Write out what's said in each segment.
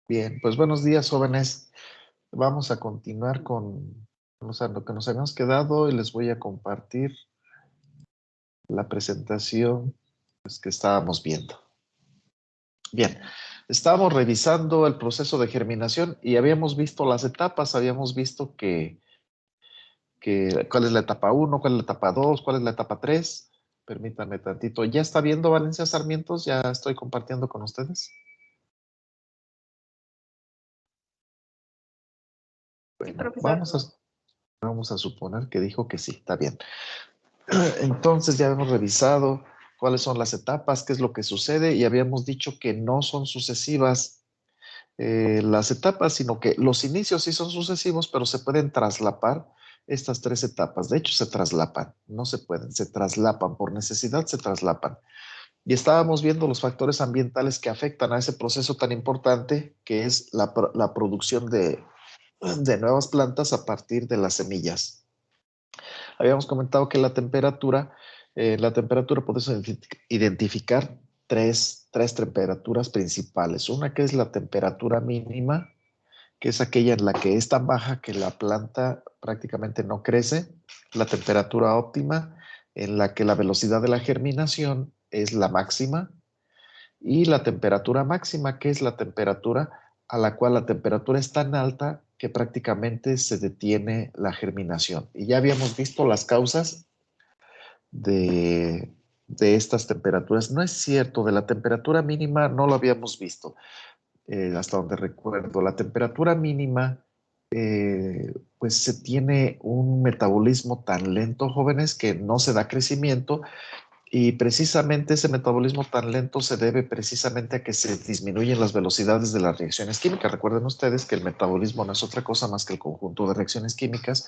Bien, pues buenos días, jóvenes. Vamos a continuar con lo que nos habíamos quedado y les voy a compartir la presentación pues, que estábamos viendo. Bien, estábamos revisando el proceso de germinación y habíamos visto las etapas, habíamos visto cuál es la etapa uno, cuál es la etapa 2, cuál es la etapa 3. Permítanme tantito. ¿Ya está viendo Valencia Sarmientos? ¿Ya estoy compartiendo con ustedes? Sí, Bueno, profesor. vamos a suponer que dijo que sí, está bien. Entonces ya hemos revisado cuáles son las etapas, qué es lo que sucede y habíamos dicho que no son sucesivas las etapas, sino que los inicios sí son sucesivos, pero se pueden traslapar estas tres etapas. De hecho, se traslapan, no se pueden, se traslapan, por necesidad se traslapan. Y estábamos viendo los factores ambientales que afectan a ese proceso tan importante que es la producción de nuevas plantas a partir de las semillas. Habíamos comentado que la temperatura podemos identificar tres temperaturas principales. Una que es la temperatura mínima, que es aquella en la que es tan baja que la planta prácticamente no crece. La temperatura óptima, en la que la velocidad de la germinación es la máxima. Y la temperatura máxima, que es la temperatura a la cual la temperatura es tan alta que prácticamente se detiene la germinación. Y ya habíamos visto las causas de, de estas temperaturas. No es cierto, de la temperatura mínima no lo habíamos visto, hasta donde recuerdo. La temperatura mínima, pues se tiene un metabolismo tan lento, jóvenes, que no se da crecimiento y precisamente ese metabolismo tan lento se debe precisamente a que se disminuyen las velocidades de las reacciones químicas. Recuerden ustedes que el metabolismo no es otra cosa más que el conjunto de reacciones químicas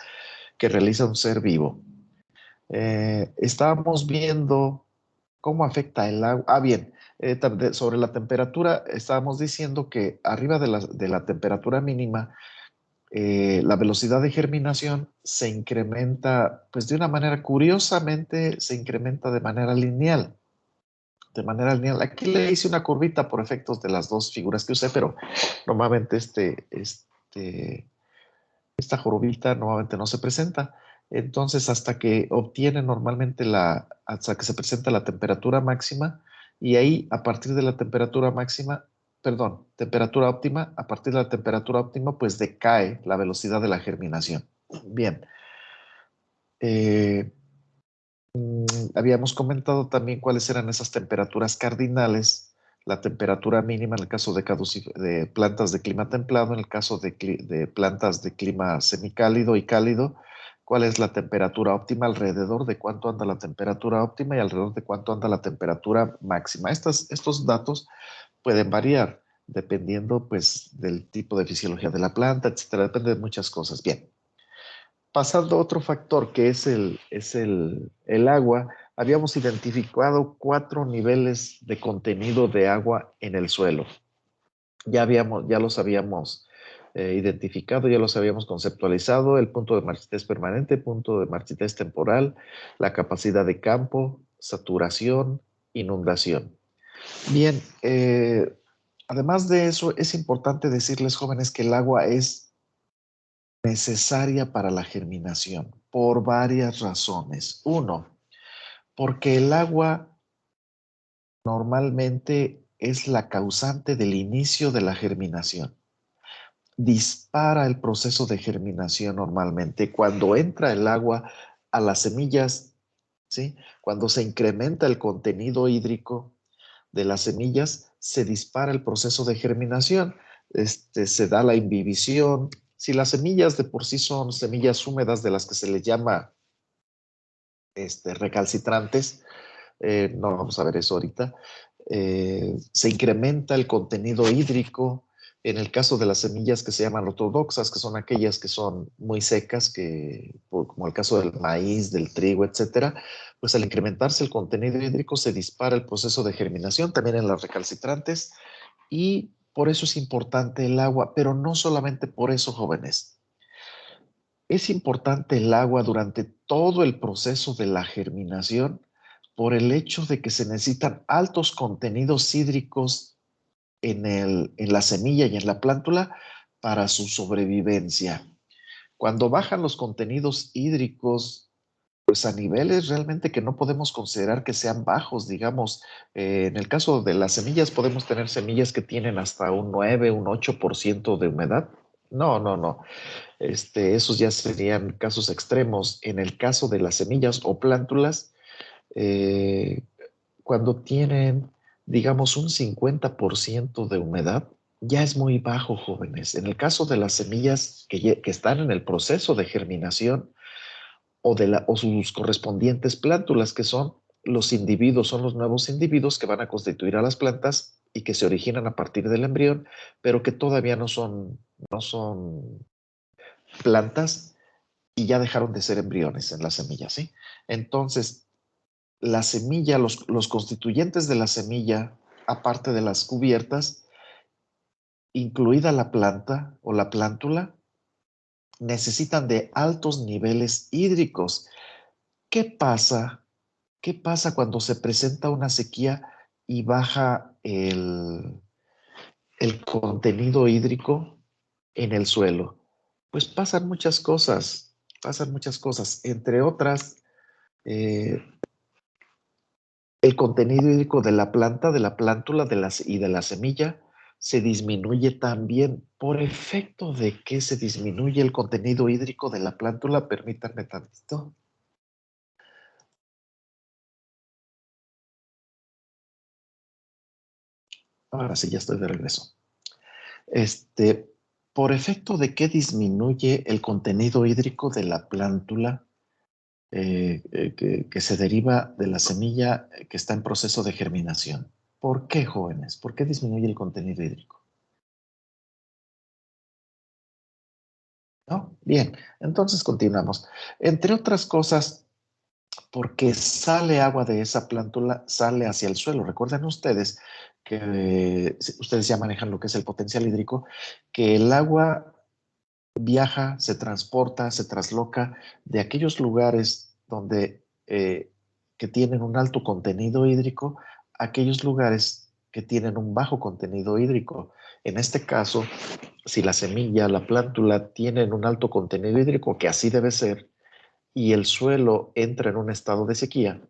que realiza un ser vivo. Estábamos viendo cómo afecta el agua. Ah, bien, sobre la temperatura, estábamos diciendo que arriba de la temperatura mínima, la velocidad de germinación se incrementa, pues de una manera, curiosamente, se incrementa de manera lineal. De manera lineal. Aquí le hice una curvita por efectos de las dos figuras que usé, pero normalmente esta curvita normalmente no se presenta. Entonces, hasta que se presenta la temperatura máxima, y ahí, a partir de la temperatura máxima, perdón, temperatura óptima, a partir de la temperatura óptima, pues decae la velocidad de la germinación. Bien. Eh, Habíamos comentado también cuáles eran esas temperaturas cardinales, la temperatura mínima en el caso de plantas de clima templado, en el caso de plantas de clima semicálido y cálido, cuál es la temperatura óptima, alrededor de cuánto anda la temperatura óptima y alrededor de cuánto anda la temperatura máxima. Estos datos pueden variar dependiendo pues del tipo de fisiología de la planta, etcétera, depende de muchas cosas. Bien. Pasando a otro factor que es el agua, habíamos identificado 4 niveles de contenido de agua en el suelo. Ya los habíamos identificado, ya los habíamos conceptualizado, el punto de marchitez permanente, punto de marchitez temporal, la capacidad de campo, saturación, inundación. Bien, además de eso, es importante decirles, jóvenes, que el agua es necesaria para la germinación por varias razones. Uno, porque el agua normalmente es la causante del inicio de la germinación. Dispara el proceso de germinación normalmente cuando entra el agua a las semillas, ¿sí? Cuando se incrementa el contenido hídrico de las semillas, se dispara el proceso de germinación. Se da la imbibición. Si las semillas de por sí son semillas húmedas de las que se les llama recalcitrantes, no vamos a ver eso ahorita, se incrementa el contenido hídrico. En el caso de las semillas que se llaman ortodoxas, que son aquellas que son muy secas, como el caso del maíz, del trigo, etcétera, pues al incrementarse el contenido hídrico se dispara el proceso de germinación también en las recalcitrantes y por eso es importante el agua, pero no solamente por eso, jóvenes. Es importante el agua durante todo el proceso de la germinación por el hecho de que se necesitan altos contenidos hídricos en la semilla y en la plántula para su sobrevivencia. Cuando bajan los contenidos hídricos, pues a niveles realmente que no podemos considerar que sean bajos, digamos, en el caso de las semillas podemos tener semillas que tienen hasta un 9, un 8% de humedad. No, no, no. Esos ya serían casos extremos. En el caso de las semillas o plántulas, eh, cuando tienen, digamos, un 50% de humedad, ya es muy bajo, jóvenes. En el caso de las semillas que están en el proceso de germinación o sus correspondientes plántulas, que son los individuos, son los nuevos individuos que van a constituir a las plantas y que se originan a partir del embrión, pero que todavía no son plantas y ya dejaron de ser embriones en la semilla, ¿sí? Entonces, la semilla, los constituyentes de la semilla, aparte de las cubiertas, incluida la planta o la plántula, necesitan de altos niveles hídricos. ¿Qué pasa? ¿Qué pasa cuando se presenta una sequía y baja el contenido hídrico en el suelo? Pues pasan muchas cosas, entre otras, eh, el contenido hídrico de la planta, de la plántula y de la semilla se disminuye también. ¿Por efecto de que se disminuye el contenido hídrico de la plántula? Permítanme tantito. Ahora sí, ya estoy de regreso. Este, ¿Por efecto de qué disminuye el contenido hídrico de la plántula que se deriva de la semilla que está en proceso de germinación? ¿Por qué, jóvenes? ¿Por qué disminuye el contenido hídrico? ¿No? Bien, entonces continuamos. Entre otras cosas, porque sale agua de esa plántula, sale hacia el suelo. Recuerden ustedes que ustedes ya manejan lo que es el potencial hídrico, que el agua viaja, se transporta, se trasloca de aquellos lugares que tienen un alto contenido hídrico a aquellos lugares que tienen un bajo contenido hídrico. En este caso, si la semilla, la plántula tienen un alto contenido hídrico, que así debe ser, y el suelo entra en un estado de sequía,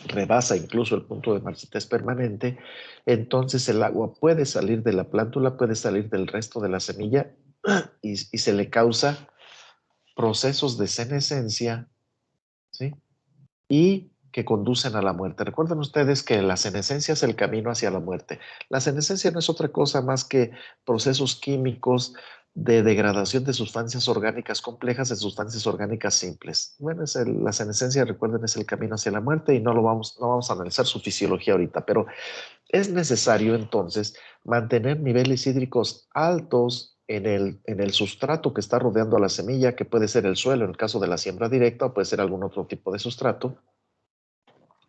rebasa incluso el punto de marchitez permanente, entonces el agua puede salir de la plántula, puede salir del resto de la semilla y se le causa procesos de senescencia, ¿sí? Y que conducen a la muerte. Recuerden ustedes que la senescencia es el camino hacia la muerte. La senescencia no es otra cosa más que procesos químicos de degradación de sustancias orgánicas complejas en sustancias orgánicas simples. Bueno, la senescencia, recuerden, es el camino hacia la muerte y no vamos a analizar su fisiología ahorita, pero es necesario entonces mantener niveles hídricos altos en el sustrato que está rodeando a la semilla, que puede ser el suelo en el caso de la siembra directa o puede ser algún otro tipo de sustrato,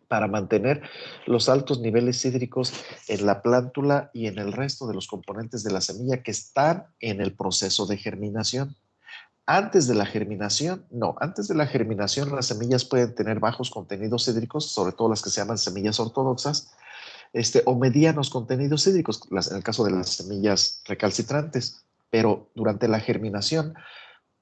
para mantener los altos niveles hídricos en la plántula y en el resto de los componentes de la semilla que están en el proceso de germinación. Antes de la germinación, no, antes de la germinación las semillas pueden tener bajos contenidos hídricos, sobre todo las que se llaman semillas ortodoxas, o medianos contenidos hídricos, en el caso de las semillas recalcitrantes. Pero durante la germinación,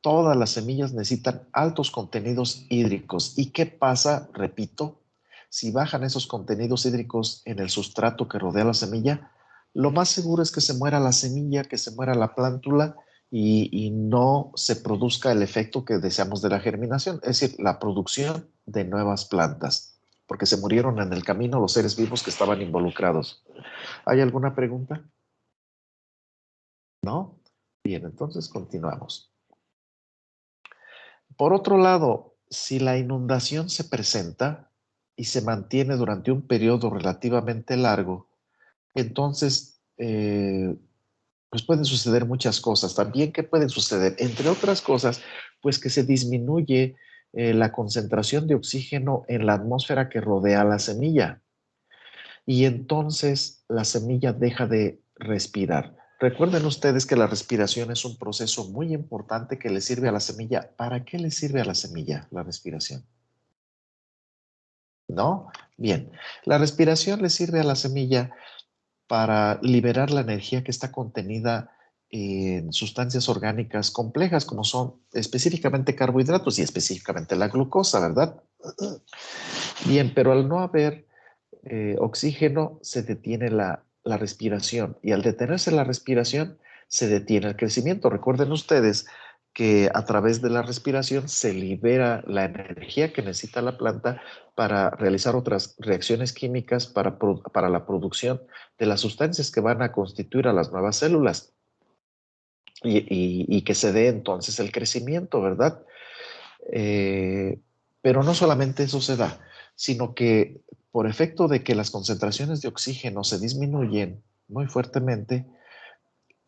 todas las semillas necesitan altos contenidos hídricos. ¿Y qué pasa? Repito, si bajan esos contenidos hídricos en el sustrato que rodea la semilla, lo más seguro es que se muera la semilla, que se muera la plántula y no se produzca el efecto que deseamos de la germinación, es decir, la producción de nuevas plantas, porque se murieron en el camino los seres vivos que estaban involucrados. ¿Hay alguna pregunta? ¿No? Bien, entonces continuamos. Por otro lado, si la inundación se presenta y se mantiene durante un periodo relativamente largo, entonces pues pueden suceder muchas cosas. También, ¿qué pueden suceder? Entre otras cosas, pues que se disminuye la concentración de oxígeno en la atmósfera que rodea la semilla y entonces la semilla deja de respirar. Recuerden ustedes que la respiración es un proceso muy importante que le sirve a la semilla. ¿Para qué le sirve a la semilla la respiración? ¿No? Bien, la respiración le sirve a la semilla para liberar la energía que está contenida en sustancias orgánicas complejas, como son específicamente carbohidratos y específicamente la glucosa, ¿verdad? Bien, pero al no haber oxígeno, se detiene la respiración y al detenerse la respiración, se detiene el crecimiento. Recuerden ustedes que a través de la respiración se libera la energía que necesita la planta para realizar otras reacciones químicas para la producción de las sustancias que van a constituir a las nuevas células y que se dé entonces el crecimiento, ¿verdad? Eh, pero no solamente eso se da, sino que por efecto de que las concentraciones de oxígeno se disminuyen muy fuertemente,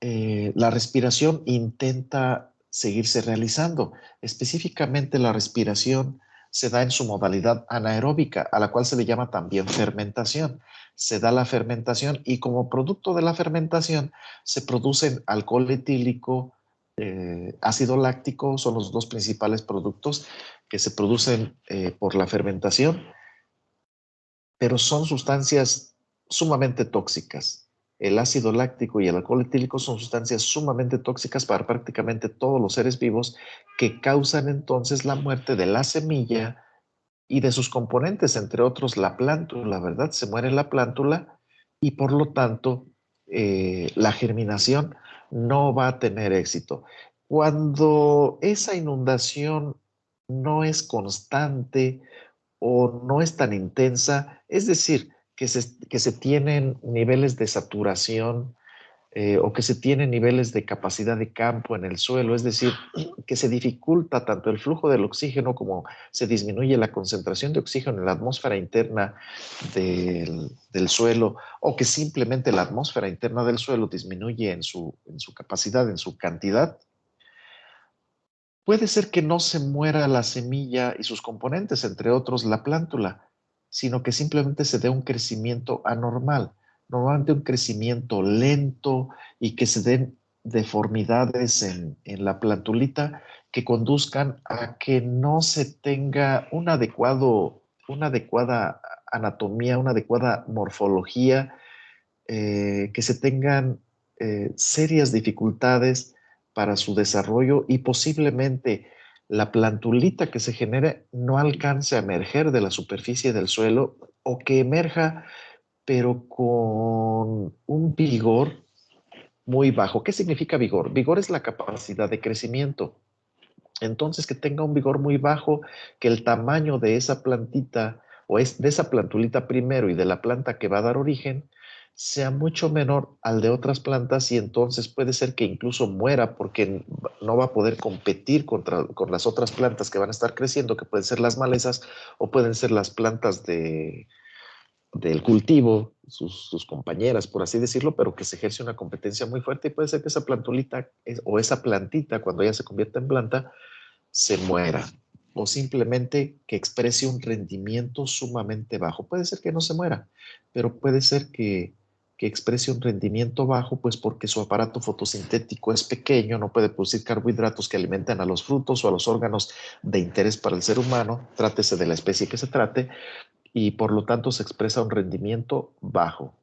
la respiración intenta seguirse realizando. Específicamente la respiración se da en su modalidad anaeróbica, a la cual se le llama también fermentación. Se da la fermentación y como producto de la fermentación se producen alcohol etílico, ácido láctico, son los dos principales productos que se producen por la fermentación, pero son sustancias sumamente tóxicas. El ácido láctico y el alcohol etílico son sustancias sumamente tóxicas para prácticamente todos los seres vivos que causan entonces la muerte de la semilla y de sus componentes, entre otros la plántula, ¿verdad? Se muere la plántula y por lo tanto la germinación no va a tener éxito. Cuando esa inundación no es constante, o no es tan intensa, es decir, que se tienen niveles de saturación o que se tienen niveles de capacidad de campo en el suelo, es decir, que se dificulta tanto el flujo del oxígeno como se disminuye la concentración de oxígeno en la atmósfera interna del suelo, o que simplemente la atmósfera interna del suelo disminuye en su capacidad, en su cantidad. Puede ser que no se muera la semilla y sus componentes, entre otros la plántula, sino que simplemente se dé un crecimiento anormal, normalmente un crecimiento lento y que se den deformidades en la plantulita que conduzcan a que no se tenga una adecuada anatomía, una adecuada morfología, que se tengan serias dificultades para su desarrollo y posiblemente la plantulita que se genere no alcance a emerger de la superficie del suelo o que emerja pero con un vigor muy bajo. ¿Qué significa vigor? Vigor es la capacidad de crecimiento. Entonces, que tenga un vigor muy bajo, que el tamaño de esa plantita o es de esa plantulita primero y de la planta que va a dar origen sea mucho menor al de otras plantas y entonces puede ser que incluso muera porque no va a poder competir con las otras plantas que van a estar creciendo, que pueden ser las malezas o pueden ser las plantas del cultivo, sus compañeras, por así decirlo, pero que se ejerce una competencia muy fuerte y puede ser que esa plantulita o esa plantita, cuando ya se convierta en planta, se muera o simplemente que exprese un rendimiento sumamente bajo. Puede ser que no se muera, pero puede ser que exprese un rendimiento bajo, pues porque su aparato fotosintético es pequeño, no puede producir carbohidratos que alimentan a los frutos o a los órganos de interés para el ser humano, trátese de la especie que se trate, y por lo tanto se expresa un rendimiento bajo.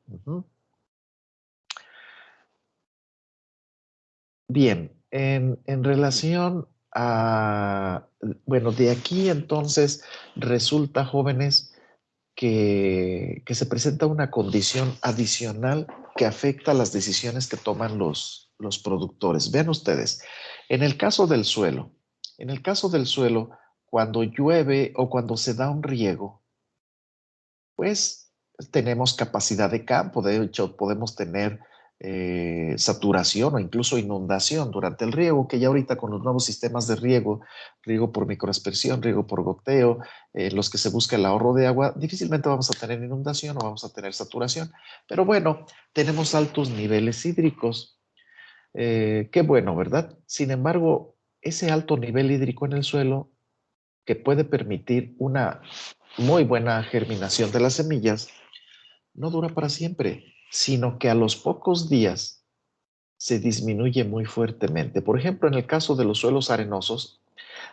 Bien, en relación a, bueno, de aquí entonces resulta, jóvenes, que se presenta una condición adicional que afecta las decisiones que toman los productores. Vean ustedes, en el caso del suelo, en el caso del suelo, cuando llueve o cuando se da un riego, pues tenemos capacidad de campo, de hecho podemos tener saturación o incluso inundación durante el riego, que ya ahorita con los nuevos sistemas de riego, riego por microaspersión, riego por goteo, los que se busca el ahorro de agua, difícilmente vamos a tener inundación o vamos a tener saturación. Pero bueno, tenemos altos niveles hídricos. Qué bueno, ¿verdad? Sin embargo, ese alto nivel hídrico en el suelo que puede permitir una muy buena germinación de las semillas, no dura para siempre, sino que a los pocos días se disminuye muy fuertemente. Por ejemplo, en el caso de los suelos arenosos,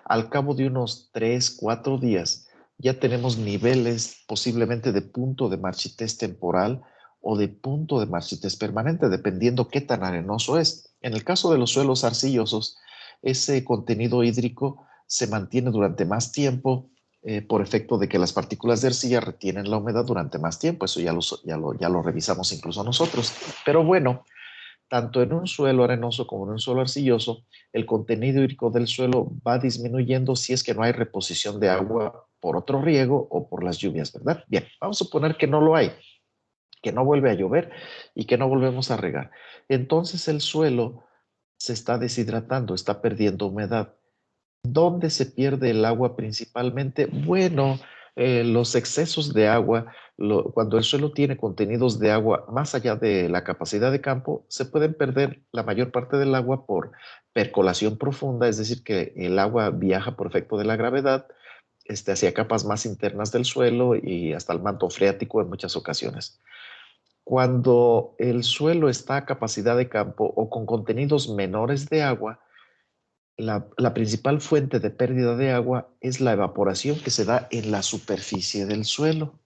al cabo de unos 3, 4 días ya tenemos niveles posiblemente de punto de marchitez temporal o de punto de marchitez permanente, dependiendo qué tan arenoso es. En el caso de los suelos arcillosos, ese contenido hídrico se mantiene durante más tiempo por efecto de que las partículas de arcilla retienen la humedad durante más tiempo. Eso ya lo revisamos incluso nosotros. Pero bueno, tanto en un suelo arenoso como en un suelo arcilloso, el contenido hídrico del suelo va disminuyendo si es que no hay reposición de agua por otro riego o por las lluvias, ¿verdad? Bien, vamos a suponer que no lo hay, que no vuelve a llover y que no volvemos a regar. Entonces el suelo se está deshidratando, está perdiendo humedad. ¿Dónde se pierde el agua principalmente? Bueno, los excesos de agua, cuando el suelo tiene contenidos de agua más allá de la capacidad de campo, se pueden perder la mayor parte del agua por percolación profunda, es decir, que el agua viaja por efecto de la gravedad hacia capas más internas del suelo y hasta el manto freático en muchas ocasiones. Cuando el suelo está a capacidad de campo o con contenidos menores de agua, la principal fuente de pérdida de agua es la evaporación que se da en la superficie del suelo.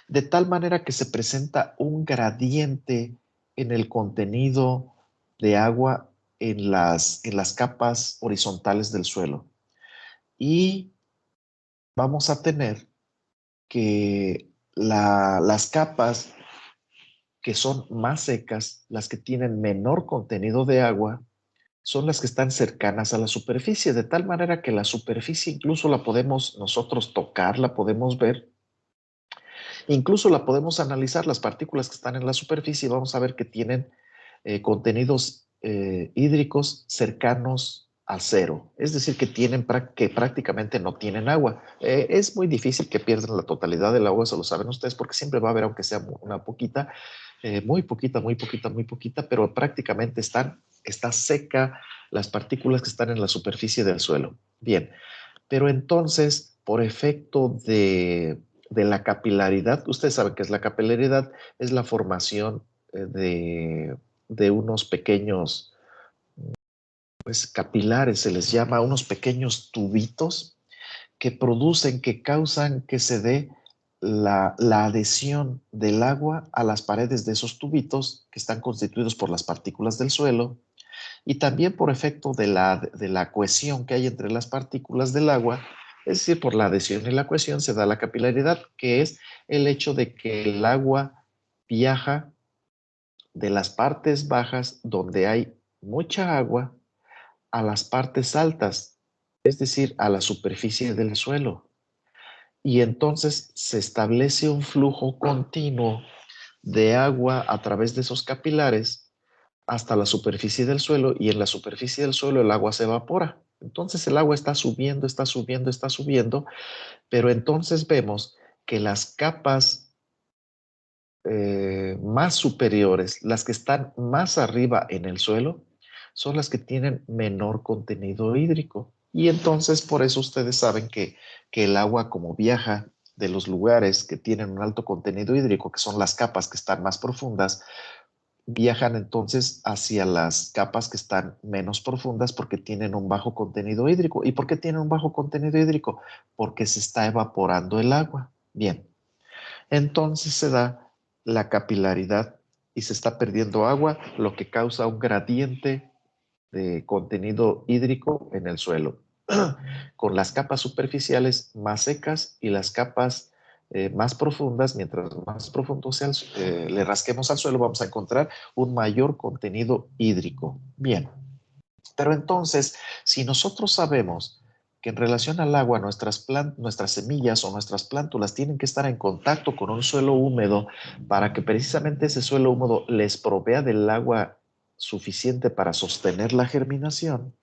De tal manera que se presenta un gradiente en el contenido de agua en las capas horizontales del suelo. Y vamos a tener que las capas que son más secas, las que tienen menor contenido de agua, son las que están cercanas a la superficie, de tal manera que la superficie incluso la podemos nosotros tocar, la podemos ver, incluso la podemos analizar, las partículas que están en la superficie, vamos a ver que tienen contenidos hídricos cercanos a cero, es decir, que prácticamente no tienen agua. Es muy difícil que pierdan la totalidad del agua, eso lo saben ustedes, porque siempre va a haber, aunque sea una poquita, muy poquita, muy poquita, muy poquita, pero prácticamente está seca las partículas que están en la superficie del suelo. Bien, pero entonces, por efecto de la capilaridad, ustedes saben que es la capilaridad, es la formación de unos pequeños, pues capilares, se les llama, unos pequeños tubitos que producen, que causan que se dé la adhesión del agua a las paredes de esos tubitos que están constituidos por las partículas del suelo y también por efecto de la cohesión que hay entre las partículas del agua, es decir, por la adhesión y la cohesión se da la capilaridad, que es el hecho de que el agua viaja de las partes bajas donde hay mucha agua a las partes altas, es decir, a la superficie del suelo. Y entonces se establece un flujo continuo de agua a través de esos capilares hasta la superficie del suelo y en la superficie del suelo el agua se evapora. Entonces el agua está subiendo, está subiendo, está subiendo, pero entonces vemos que las capas más superiores, las que están más arriba en el suelo, son las que tienen menor contenido hídrico. Y entonces por eso ustedes saben que el agua como viaja de los lugares que tienen un alto contenido hídrico, que son las capas que están más profundas, viajan entonces hacia las capas que están menos profundas porque tienen un bajo contenido hídrico. ¿Y por qué tienen un bajo contenido hídrico? Porque se está evaporando el agua. Bien, entonces se da la capilaridad y se está perdiendo agua, lo que causa un gradiente de contenido hídrico en el suelo, con las capas superficiales más secas y las capas más profundas. Mientras más profundo sea le rasquemos al suelo, vamos a encontrar un mayor contenido hídrico. Bien, pero entonces, si nosotros sabemos que en relación al agua nuestras semillas o nuestras plántulas tienen que estar en contacto con un suelo húmedo para que precisamente ese suelo húmedo les provea del agua suficiente para sostener la germinación,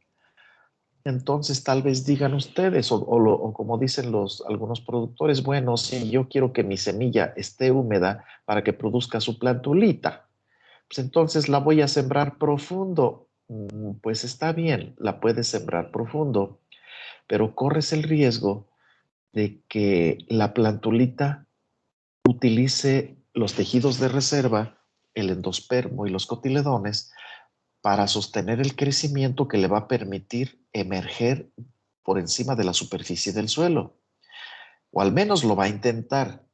entonces tal vez digan ustedes, o como dicen algunos productores, bueno, si yo quiero que mi semilla esté húmeda para que produzca su plantulita, pues entonces la voy a sembrar profundo. Pues está bien, la puedes sembrar profundo, pero corres el riesgo de que la plantulita utilice los tejidos de reserva, el endospermo y los cotiledones para sostener el crecimiento que le va a permitir emerger por encima de la superficie del suelo. o al menos lo va a intentar.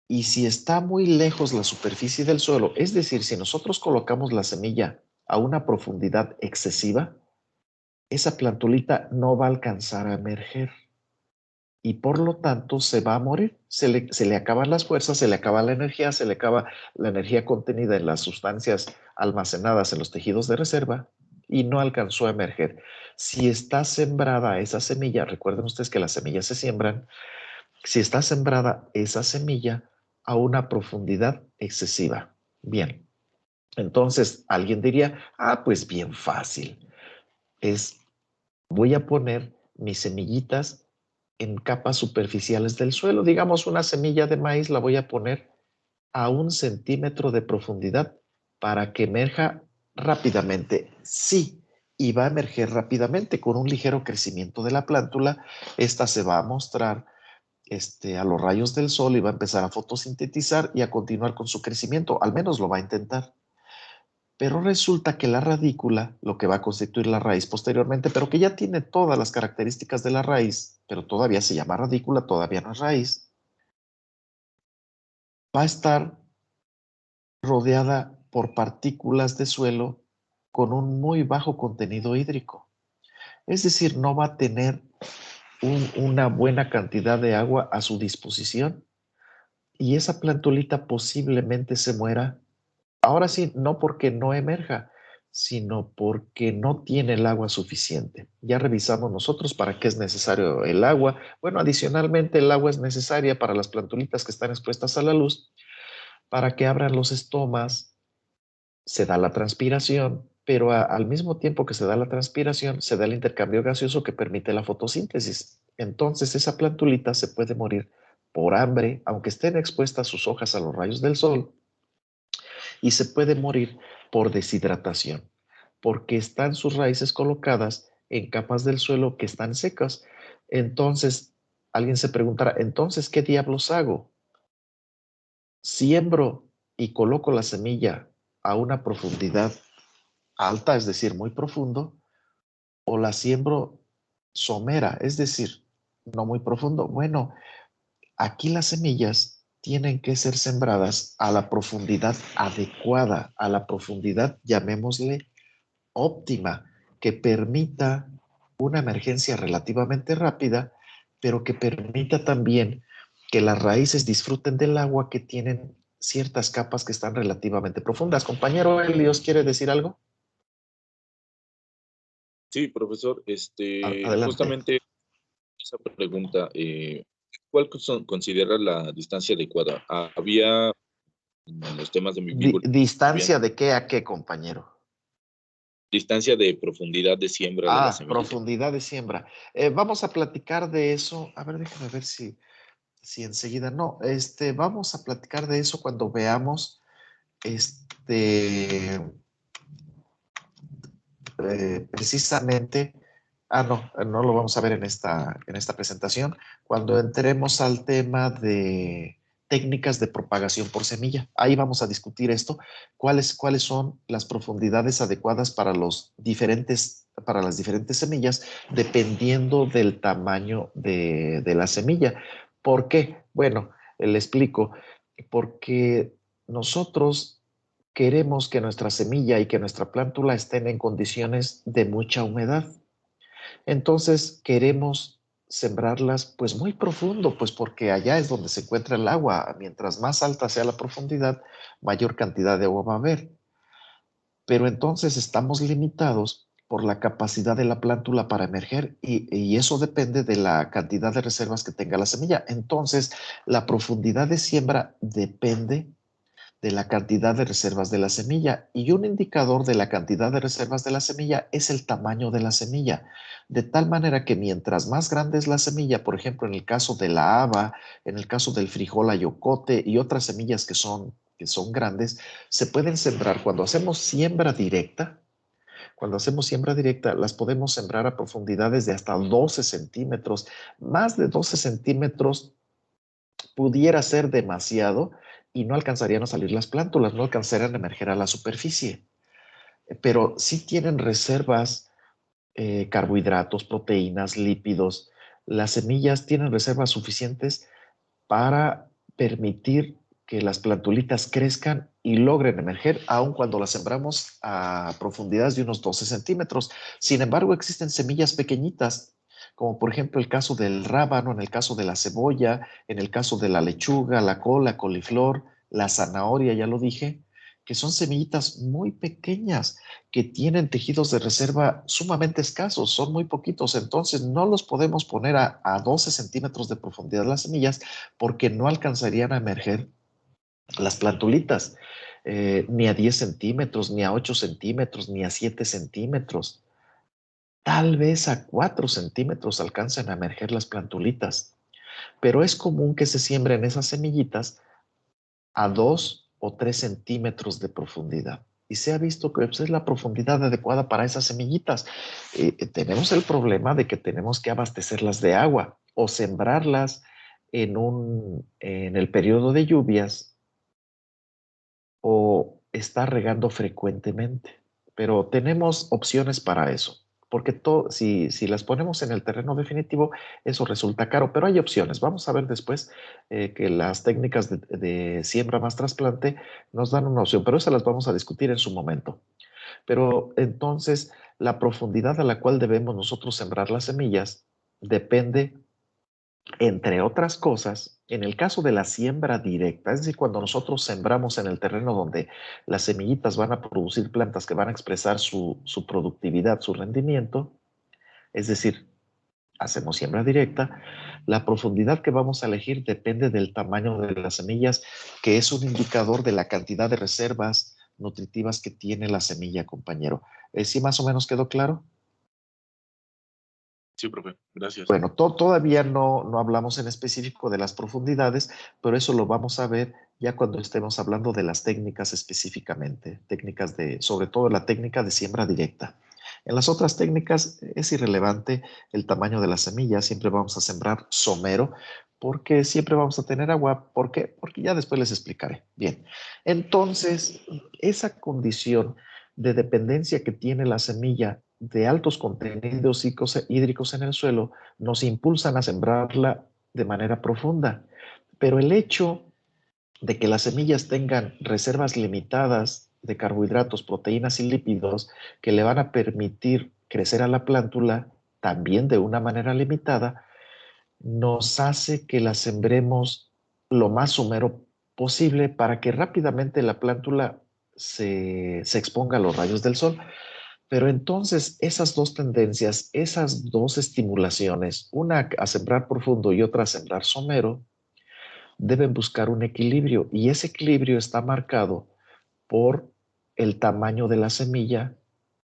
Y si está muy lejos la superficie del suelo, es decir, si nosotros colocamos la semilla a una profundidad excesiva, esa plantulita no va a alcanzar a emerger y por lo tanto se va a morir. Se le acaban las fuerzas, se le acaba la energía, se le acaba la energía contenida en las sustancias almacenadas en los tejidos de reserva y no alcanzó a emerger. Si está sembrada esa semilla, recuerden ustedes que las semillas se siembran, si está sembrada esa semilla a una profundidad excesiva. Bien, entonces alguien diría, pues bien fácil, voy a poner mis semillitas en capas superficiales del suelo. Digamos, una semilla de maíz la voy a poner a 1 centímetro de profundidad para que emerja rápidamente. Sí, y va a emerger rápidamente con un ligero crecimiento de la plántula. Esta se va a mostrar a los rayos del sol y va a empezar a fotosintetizar y a continuar con su crecimiento. Al menos lo va a intentar. Pero resulta que la radícula, lo que va a constituir la raíz posteriormente, pero que ya tiene todas las características de la raíz, pero todavía se llama radícula, todavía no es raíz, va a estar rodeada por partículas de suelo con un muy bajo contenido hídrico. Es decir, no va a tener una buena cantidad de agua a su disposición y esa plantulita posiblemente se muera. Ahora sí, no porque no emerja, sino porque no tiene el agua suficiente. Ya revisamos nosotros para qué es necesario el agua. Bueno, adicionalmente el agua es necesaria para las plantulitas que están expuestas a la luz, para que abran los estomas, se da la transpiración, pero al mismo tiempo que se da la transpiración, se da el intercambio gaseoso que permite la fotosíntesis. Entonces esa plantulita se puede morir por hambre, aunque estén expuestas sus hojas a los rayos del sol, y se puede morir por deshidratación, porque están sus raíces colocadas en capas del suelo que están secas. Entonces, alguien se preguntará, entonces, ¿qué diablos hago? ¿Siembro y coloco la semilla a una profundidad alta, es decir, muy profundo, o la siembro somera, es decir, no muy profundo? Bueno, aquí las semillas tienen que ser sembradas a la profundidad adecuada, a la profundidad, llamémosle, óptima, que permita una emergencia relativamente rápida, pero que permita también que las raíces disfruten del agua, que tienen ciertas capas que están relativamente profundas. Compañero Helios, ¿quiere decir algo? Sí, profesor, Adelante. justamente esa pregunta, ¿cuál considera la distancia adecuada? Había en los temas de mi bíblico, había ¿Distancia de qué a qué, compañero? distancia de profundidad de siembra de la semillita. Profundidad de siembra. Vamos a platicar de eso. A ver, déjame ver si enseguida. No, vamos a platicar de eso cuando veamos este, precisamente. No, no lo vamos a ver en esta presentación. Cuando entremos al tema de técnicas de propagación por semilla, ahí vamos a discutir esto, cuáles son las profundidades adecuadas para las diferentes semillas, dependiendo del tamaño de la semilla. ¿Por qué? Bueno, le explico. Porque nosotros queremos que nuestra semilla y que nuestra plántula estén en condiciones de mucha humedad. Entonces queremos sembrarlas pues muy profundo, pues porque allá es donde se encuentra el agua. Mientras más alta sea la profundidad, mayor cantidad de agua va a haber. Pero entonces estamos limitados por la capacidad de la plántula para emerger y eso depende de la cantidad de reservas que tenga la semilla. Entonces, la profundidad de siembra depende de la cantidad de reservas de la semilla y un indicador de la cantidad de reservas de la semilla es el tamaño de la semilla, de tal manera que mientras más grande es la semilla, por ejemplo, en el caso de la haba, en el caso del frijol ayocote y otras semillas que son grandes, se pueden sembrar cuando hacemos siembra directa, las podemos sembrar a profundidades de hasta 12 centímetros. Más de 12 centímetros pudiera ser demasiado y no alcanzarían a salir las plántulas, no alcanzarían a emerger a la superficie. Pero sí tienen reservas, carbohidratos, proteínas, lípidos, las semillas tienen reservas suficientes para permitir que las plantulitas crezcan y logren emerger, aun cuando las sembramos a profundidades de unos 12 centímetros. Sin embargo, existen semillas pequeñitas, como por ejemplo el caso del rábano, en el caso de la cebolla, en el caso de la lechuga, la col, la coliflor, la zanahoria, ya lo dije, que son semillitas muy pequeñas que tienen tejidos de reserva sumamente escasos, son muy poquitos, entonces no los podemos poner a 12 centímetros de profundidad las semillas porque no alcanzarían a emerger las plantulitas, ni a 10 centímetros, ni a 8 centímetros, ni a 7 centímetros. Tal vez a 4 centímetros alcanzan a emerger las plantulitas, pero es común que se siembren esas semillitas a 2 o 3 centímetros de profundidad. Y se ha visto que pues, es la profundidad adecuada para esas semillitas. Tenemos el problema de que tenemos que abastecerlas de agua o sembrarlas en el periodo de lluvias o estar regando frecuentemente. Pero tenemos opciones para eso, porque si las ponemos en el terreno definitivo, eso resulta caro, pero hay opciones. Vamos a ver después que las técnicas de siembra más trasplante nos dan una opción, pero esas las vamos a discutir en su momento. Pero entonces, la profundidad a la cual debemos nosotros sembrar las semillas depende, entre otras cosas, en el caso de la siembra directa, es decir, cuando nosotros sembramos en el terreno donde las semillitas van a producir plantas que van a expresar su productividad, su rendimiento, es decir, hacemos siembra directa, la profundidad que vamos a elegir depende del tamaño de las semillas, que es un indicador de la cantidad de reservas nutritivas que tiene la semilla, compañero. ¿Sí más o menos quedó claro? Sí, profe, gracias. Bueno, todavía no hablamos en específico de las profundidades, pero eso lo vamos a ver ya cuando estemos hablando de las técnicas específicamente, sobre todo la técnica de siembra directa. En las otras técnicas es irrelevante el tamaño de la semilla, siempre vamos a sembrar somero porque siempre vamos a tener agua. ¿Por qué? Porque ya después les explicaré. Bien, entonces esa condición de dependencia que tiene la semilla de altos contenidos hídricos en el suelo nos impulsan a sembrarla de manera profunda. Pero el hecho de que las semillas tengan reservas limitadas de carbohidratos, proteínas y lípidos que le van a permitir crecer a la plántula también de una manera limitada, nos hace que la sembremos lo más somero posible para que rápidamente la plántula se exponga a los rayos del sol. Pero entonces esas dos tendencias, esas dos estimulaciones, una a sembrar profundo y otra a sembrar somero, deben buscar un equilibrio y ese equilibrio está marcado por el tamaño de la semilla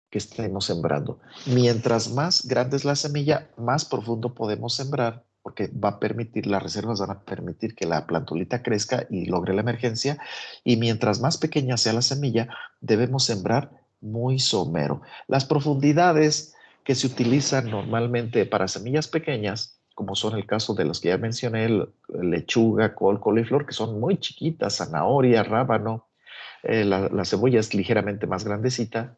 que estemos sembrando. Mientras más grande es la semilla, más profundo podemos sembrar porque va a permitir, las reservas van a permitir que la plantulita crezca y logre la emergencia. Y mientras más pequeña sea la semilla, debemos sembrar muy somero. Las profundidades que se utilizan normalmente para semillas pequeñas, como son el caso de los que ya mencioné, lechuga, col, coliflor, que son muy chiquitas, zanahoria, rábano, la cebolla es ligeramente más grandecita,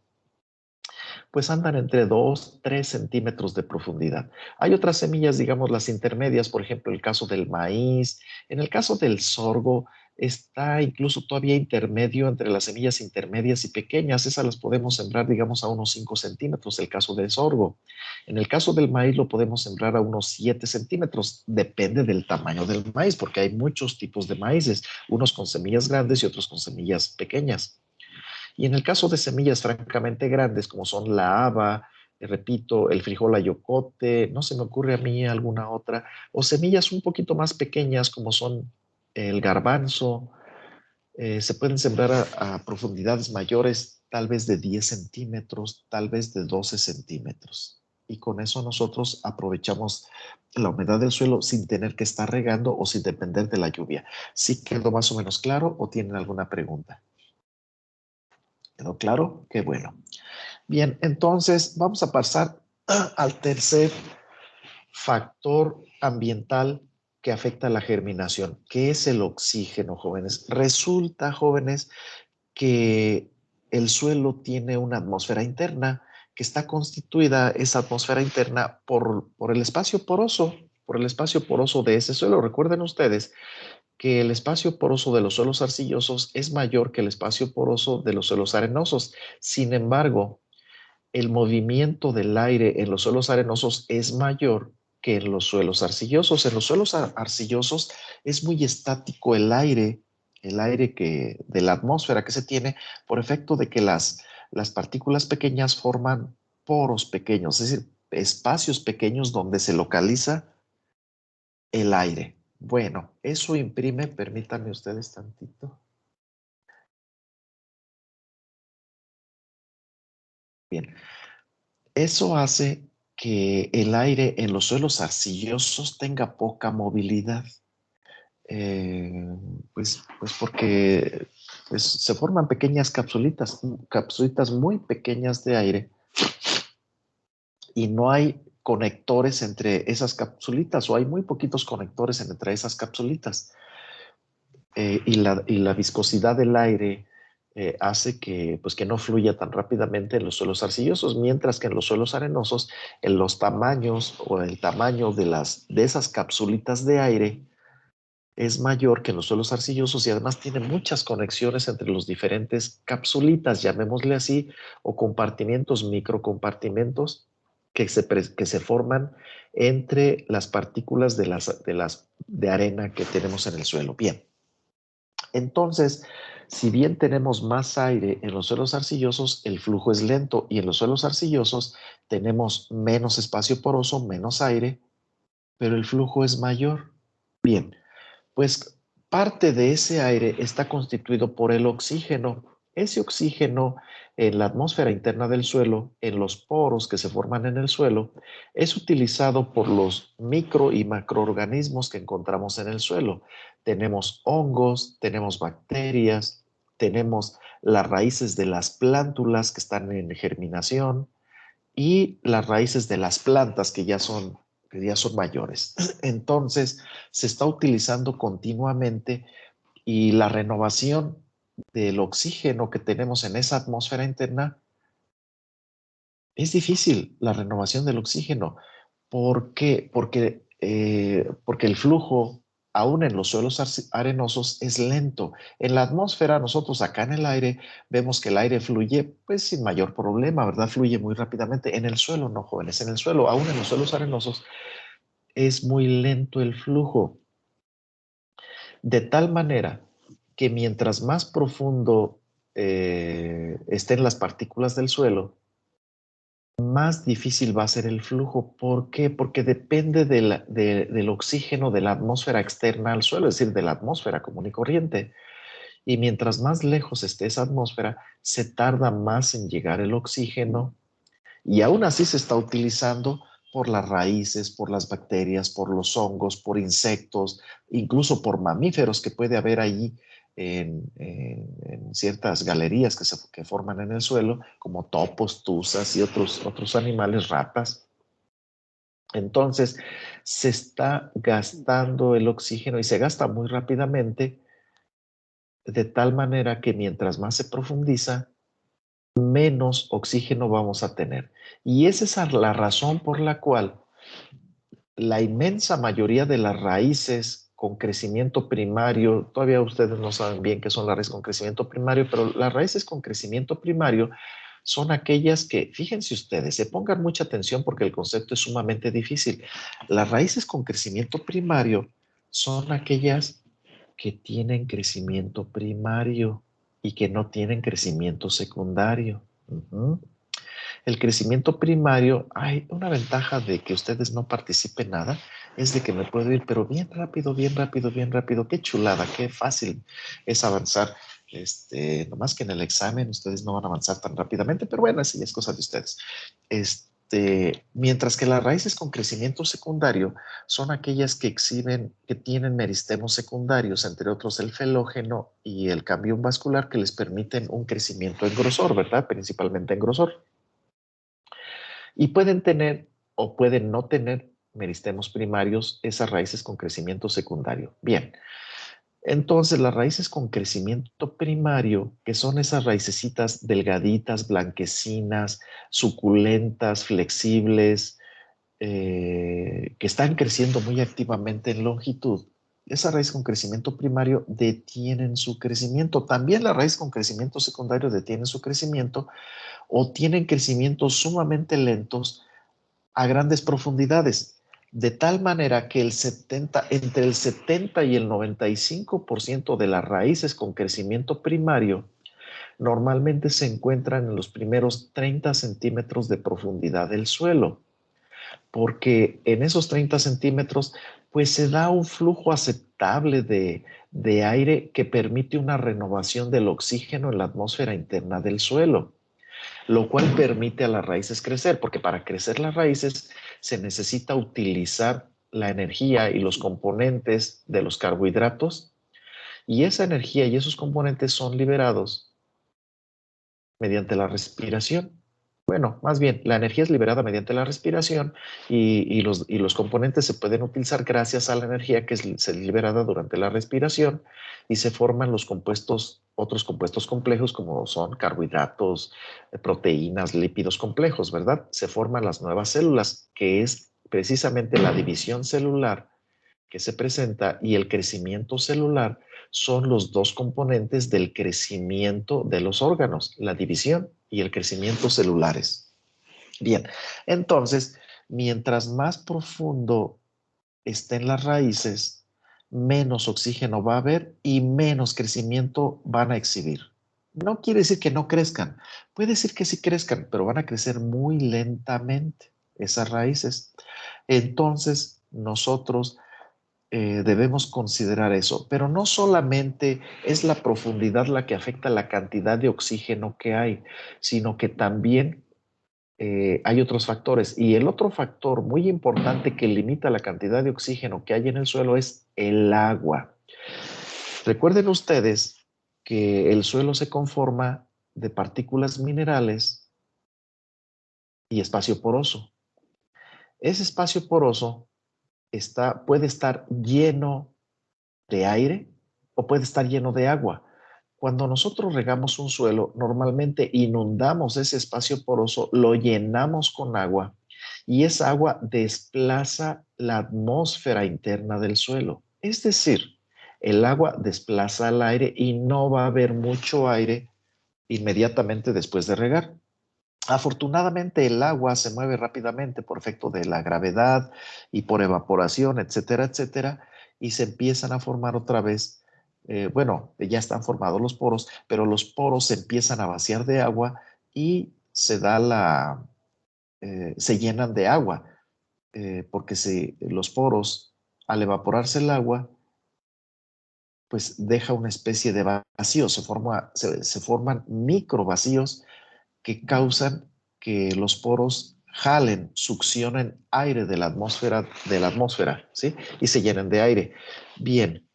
pues andan entre 2, 3 centímetros de profundidad. Hay otras semillas, digamos las intermedias, por ejemplo, el caso del maíz, en el caso del sorgo, está incluso todavía intermedio entre las semillas intermedias y pequeñas. Esas las podemos sembrar, digamos, a unos 5 centímetros, el caso del sorgo. En el caso del maíz lo podemos sembrar a unos 7 centímetros. Depende del tamaño del maíz, porque hay muchos tipos de maíces, unos con semillas grandes y otros con semillas pequeñas. Y en el caso de semillas francamente grandes, como son la haba, repito, el frijol ayocote, no se me ocurre a mí alguna otra, o semillas un poquito más pequeñas, como son el garbanzo, se pueden sembrar a profundidades mayores, tal vez de 10 centímetros, tal vez de 12 centímetros. Y con eso nosotros aprovechamos la humedad del suelo sin tener que estar regando o sin depender de la lluvia. ¿Sí quedó más o menos claro o tienen alguna pregunta? ¿Quedó claro? Qué bueno. Bien, entonces vamos a pasar al tercer factor ambiental que afecta a la germinación, que es el oxígeno, jóvenes. Resulta, jóvenes, que el suelo tiene una atmósfera interna que está constituida esa atmósfera interna por el espacio poroso, de ese suelo. Recuerden ustedes que el espacio poroso de los suelos arcillosos es mayor que el espacio poroso de los suelos arenosos. Sin embargo, el movimiento del aire en los suelos arenosos es mayor que en los suelos arcillosos. En los suelos arcillosos es muy estático el aire de la atmósfera que se tiene por efecto de que las partículas pequeñas forman poros pequeños, es decir, espacios pequeños donde se localiza el aire. Bueno, eso imprime, permítanme ustedes tantito. Bien, eso hace que el aire en los suelos arcillosos tenga poca movilidad. Eh, pues porque pues, se forman pequeñas capsulitas muy pequeñas de aire y no hay conectores entre esas capsulitas o hay muy poquitos conectores entre esas capsulitas. Y la viscosidad del aire hace que, pues, que no fluya tan rápidamente en los suelos arcillosos, mientras que en los suelos arenosos, en los tamaños o el tamaño de esas capsulitas de aire es mayor que en los suelos arcillosos y además tiene muchas conexiones entre los diferentes capsulitas, llamémosle así, o compartimientos, microcompartimentos que se forman entre las partículas de arena que tenemos en el suelo. Bien. Entonces, si bien tenemos más aire en los suelos arcillosos, el flujo es lento y en los suelos arcillosos tenemos menos espacio poroso, menos aire, pero el flujo es mayor. Bien, pues parte de ese aire está constituido por el oxígeno. Ese oxígeno en la atmósfera interna del suelo, en los poros que se forman en el suelo, es utilizado por los micro y macroorganismos que encontramos en el suelo. Tenemos hongos, tenemos bacterias, tenemos las raíces de las plántulas que están en germinación y las raíces de las plantas que ya son mayores. Entonces, se está utilizando continuamente y la renovación del oxígeno que tenemos en esa atmósfera interna es difícil, la renovación del oxígeno. ¿Por qué? Porque el flujo, aún en los suelos arenosos, es lento. En la atmósfera, nosotros acá en el aire, vemos que el aire fluye pues sin mayor problema, ¿verdad? Fluye muy rápidamente. En el suelo, no, jóvenes, en el suelo, aún en los suelos arenosos, es muy lento el flujo. De tal manera que mientras más profundo estén las partículas del suelo, más difícil va a ser el flujo. ¿Por qué? Porque depende del oxígeno de la atmósfera externa al suelo, es decir, de la atmósfera común y corriente. Y mientras más lejos esté esa atmósfera, se tarda más en llegar el oxígeno y aún así se está utilizando por las raíces, por las bacterias, por los hongos, por insectos, incluso por mamíferos que puede haber allí en ciertas galerías que forman en el suelo, como topos, tuzas y otros animales, ratas. Entonces, se está gastando el oxígeno y se gasta muy rápidamente, de tal manera que mientras más se profundiza, menos oxígeno vamos a tener. Y esa es la razón por la cual la inmensa mayoría de las raíces con crecimiento primario, todavía ustedes no saben bien qué son las raíces con crecimiento primario, pero las raíces con crecimiento primario son aquellas que, fíjense ustedes, se pongan mucha atención porque el concepto es sumamente difícil. Las raíces con crecimiento primario son aquellas que tienen crecimiento primario y que no tienen crecimiento secundario. El crecimiento primario, hay una ventaja de que ustedes no participen nada, es de que me puedo ir, pero bien rápido, bien rápido, bien rápido. Qué chulada, qué fácil es avanzar. Nomás que en el examen ustedes no van a avanzar tan rápidamente, pero bueno, así es cosa de ustedes. Mientras que las raíces con crecimiento secundario son aquellas que exhiben, que tienen meristemos secundarios, entre otros el felógeno y el cambium vascular, que les permiten un crecimiento en grosor, ¿verdad? Principalmente en grosor. Y pueden tener o pueden no tener meristemos primarios esas raíces con crecimiento secundario. Bien, Entonces, las raíces con crecimiento primario, que son esas raicecitas delgaditas, blanquecinas, suculentas, flexibles, que están creciendo muy activamente en longitud, esa raíz con crecimiento primario detienen su crecimiento. También la raíz con crecimiento secundario detienen su crecimiento o tienen crecimientos sumamente lentos a grandes profundidades, de tal manera que entre el 70 y el 95% de las raíces con crecimiento primario normalmente se encuentran en los primeros 30 centímetros de profundidad del suelo, porque en esos 30 centímetros pues se da un flujo aceptable de aire que permite una renovación del oxígeno en la atmósfera interna del suelo, lo cual permite a las raíces crecer, porque para crecer las raíces se necesita utilizar la energía y los componentes de los carbohidratos, y esa energía y esos componentes son liberados mediante la respiración. Bueno, más bien, la energía es liberada mediante la respiración y los componentes se pueden utilizar gracias a la energía que es liberada durante la respiración y se forman los compuestos, otros compuestos complejos como son carbohidratos, proteínas, lípidos complejos, ¿verdad? Se forman las nuevas células, que es precisamente la división celular que se presenta y el crecimiento celular son los dos componentes del crecimiento de los órganos, la división y el crecimiento celulares. Bien, entonces, mientras más profundo estén las raíces, menos oxígeno va a haber y menos crecimiento van a exhibir. No quiere decir que no crezcan, puede decir que sí crezcan, pero van a crecer muy lentamente esas raíces. Entonces, nosotros debemos considerar eso, pero no solamente es la profundidad la que afecta la cantidad de oxígeno que hay, sino que también hay otros factores. Y el otro factor muy importante que limita la cantidad de oxígeno que hay en el suelo es el agua. Recuerden ustedes que el suelo se conforma de partículas minerales y espacio poroso. Ese espacio poroso puede estar lleno de aire o puede estar lleno de agua. Cuando nosotros regamos un suelo, normalmente inundamos ese espacio poroso, lo llenamos con agua y esa agua desplaza la atmósfera interna del suelo. Es decir, el agua desplaza el aire y no va a haber mucho aire inmediatamente después de regar. Afortunadamente, el agua se mueve rápidamente por efecto de la gravedad y por evaporación, etcétera, etcétera, y se empiezan a formar otra vez, bueno, ya están formados los poros, pero los poros se empiezan a vaciar de agua y se llenan de agua, porque los poros, al evaporarse el agua, pues deja una especie de vacío, se forman micro vacíos que causan que los poros jalen, succionen aire de la atmósfera, ¿sí? Y se llenen de aire. Bien,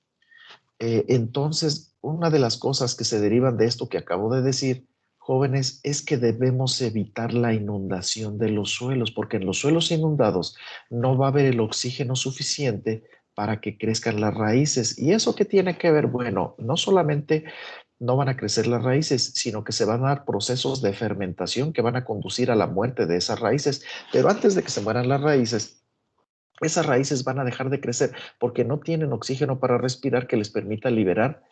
entonces, una de las cosas que se derivan de esto que acabo de decir, jóvenes, es que debemos evitar la inundación de los suelos, porque en los suelos inundados no va a haber el oxígeno suficiente para que crezcan las raíces. ¿Y eso qué tiene que ver? Bueno, no solamente no van a crecer las raíces, sino que se van a dar procesos de fermentación que van a conducir a la muerte de esas raíces. Pero antes de que se mueran las raíces, esas raíces van a dejar de crecer porque no tienen oxígeno para respirar que les permita liberar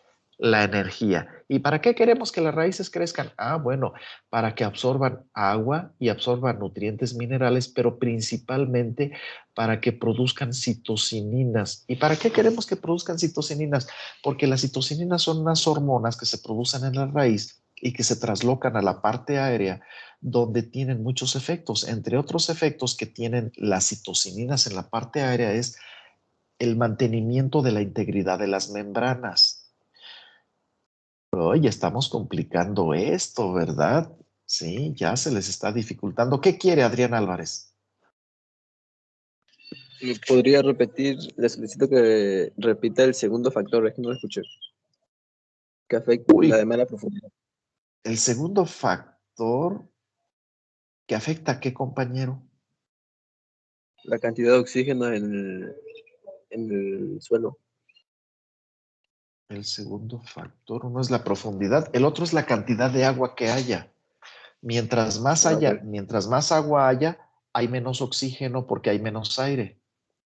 la energía. ¿Y para qué queremos que las raíces crezcan? Ah, bueno, para que absorban agua y absorban nutrientes minerales, pero principalmente para que produzcan citocininas. ¿Y para qué queremos que produzcan citocininas? Porque las citocininas son unas hormonas que se producen en la raíz y que se traslocan a la parte aérea donde tienen muchos efectos. Entre otros efectos que tienen las citocininas en la parte aérea es el mantenimiento de la integridad de las membranas. Hoy estamos complicando esto, ¿verdad? Sí, ya se les está dificultando. ¿Qué quiere Adrián Álvarez? ¿Me podría repetir? Le solicito que repita el segundo factor, es que no lo escuché. Que afecta la de mala profundidad. El segundo factor que afecta a qué, compañero? La cantidad de oxígeno en el suelo. El segundo factor, uno es la profundidad, el otro es la cantidad de agua que haya. Mientras más Ok. mientras más agua haya, hay menos oxígeno porque hay menos aire,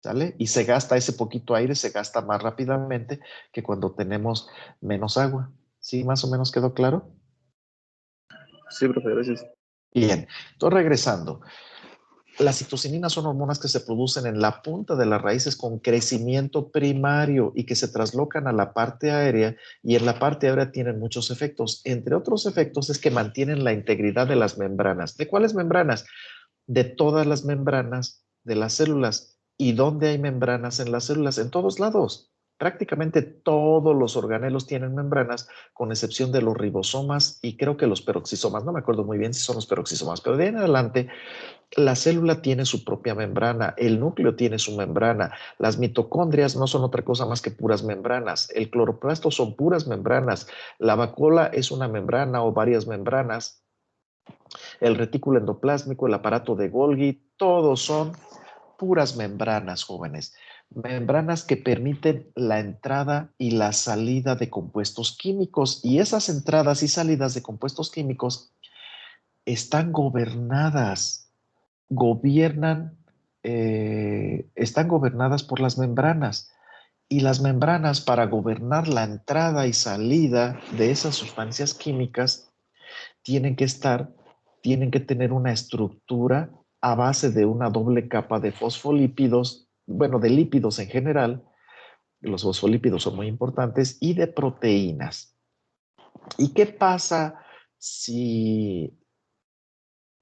¿sale? Y se gasta ese poquito aire, se gasta más rápidamente que cuando tenemos menos agua. ¿Sí? ¿Más o menos quedó claro? Sí, profe, gracias. Bien, entonces regresando. Las citocininas son hormonas que se producen en la punta de las raíces con crecimiento primario y que se traslocan a la parte aérea, y en la parte aérea tienen muchos efectos. Entre otros efectos es que mantienen la integridad de las membranas. ¿De cuáles membranas? De todas las membranas de las células. ¿Y dónde hay membranas en las células? En todos lados. Prácticamente todos los organelos tienen membranas, con excepción de los ribosomas y creo que los peroxisomas. No me acuerdo muy bien si son los peroxisomas, pero de ahí en adelante la célula tiene su propia membrana, el núcleo tiene su membrana, las mitocondrias no son otra cosa más que puras membranas, el cloroplasto son puras membranas, la vacuola es una membrana o varias membranas, el retículo endoplásmico, el aparato de Golgi, todos son puras membranas, jóvenes. Membranas que permiten la entrada y la salida de compuestos químicos, y esas entradas y salidas de compuestos químicos están gobiernan, están gobernadas por las membranas. Y las membranas, para gobernar la entrada y salida de esas sustancias químicas, tienen que tienen que tener una estructura a base de una doble capa de fosfolípidos, bueno, de lípidos en general, los fosfolípidos son muy importantes, y de proteínas. ¿Y si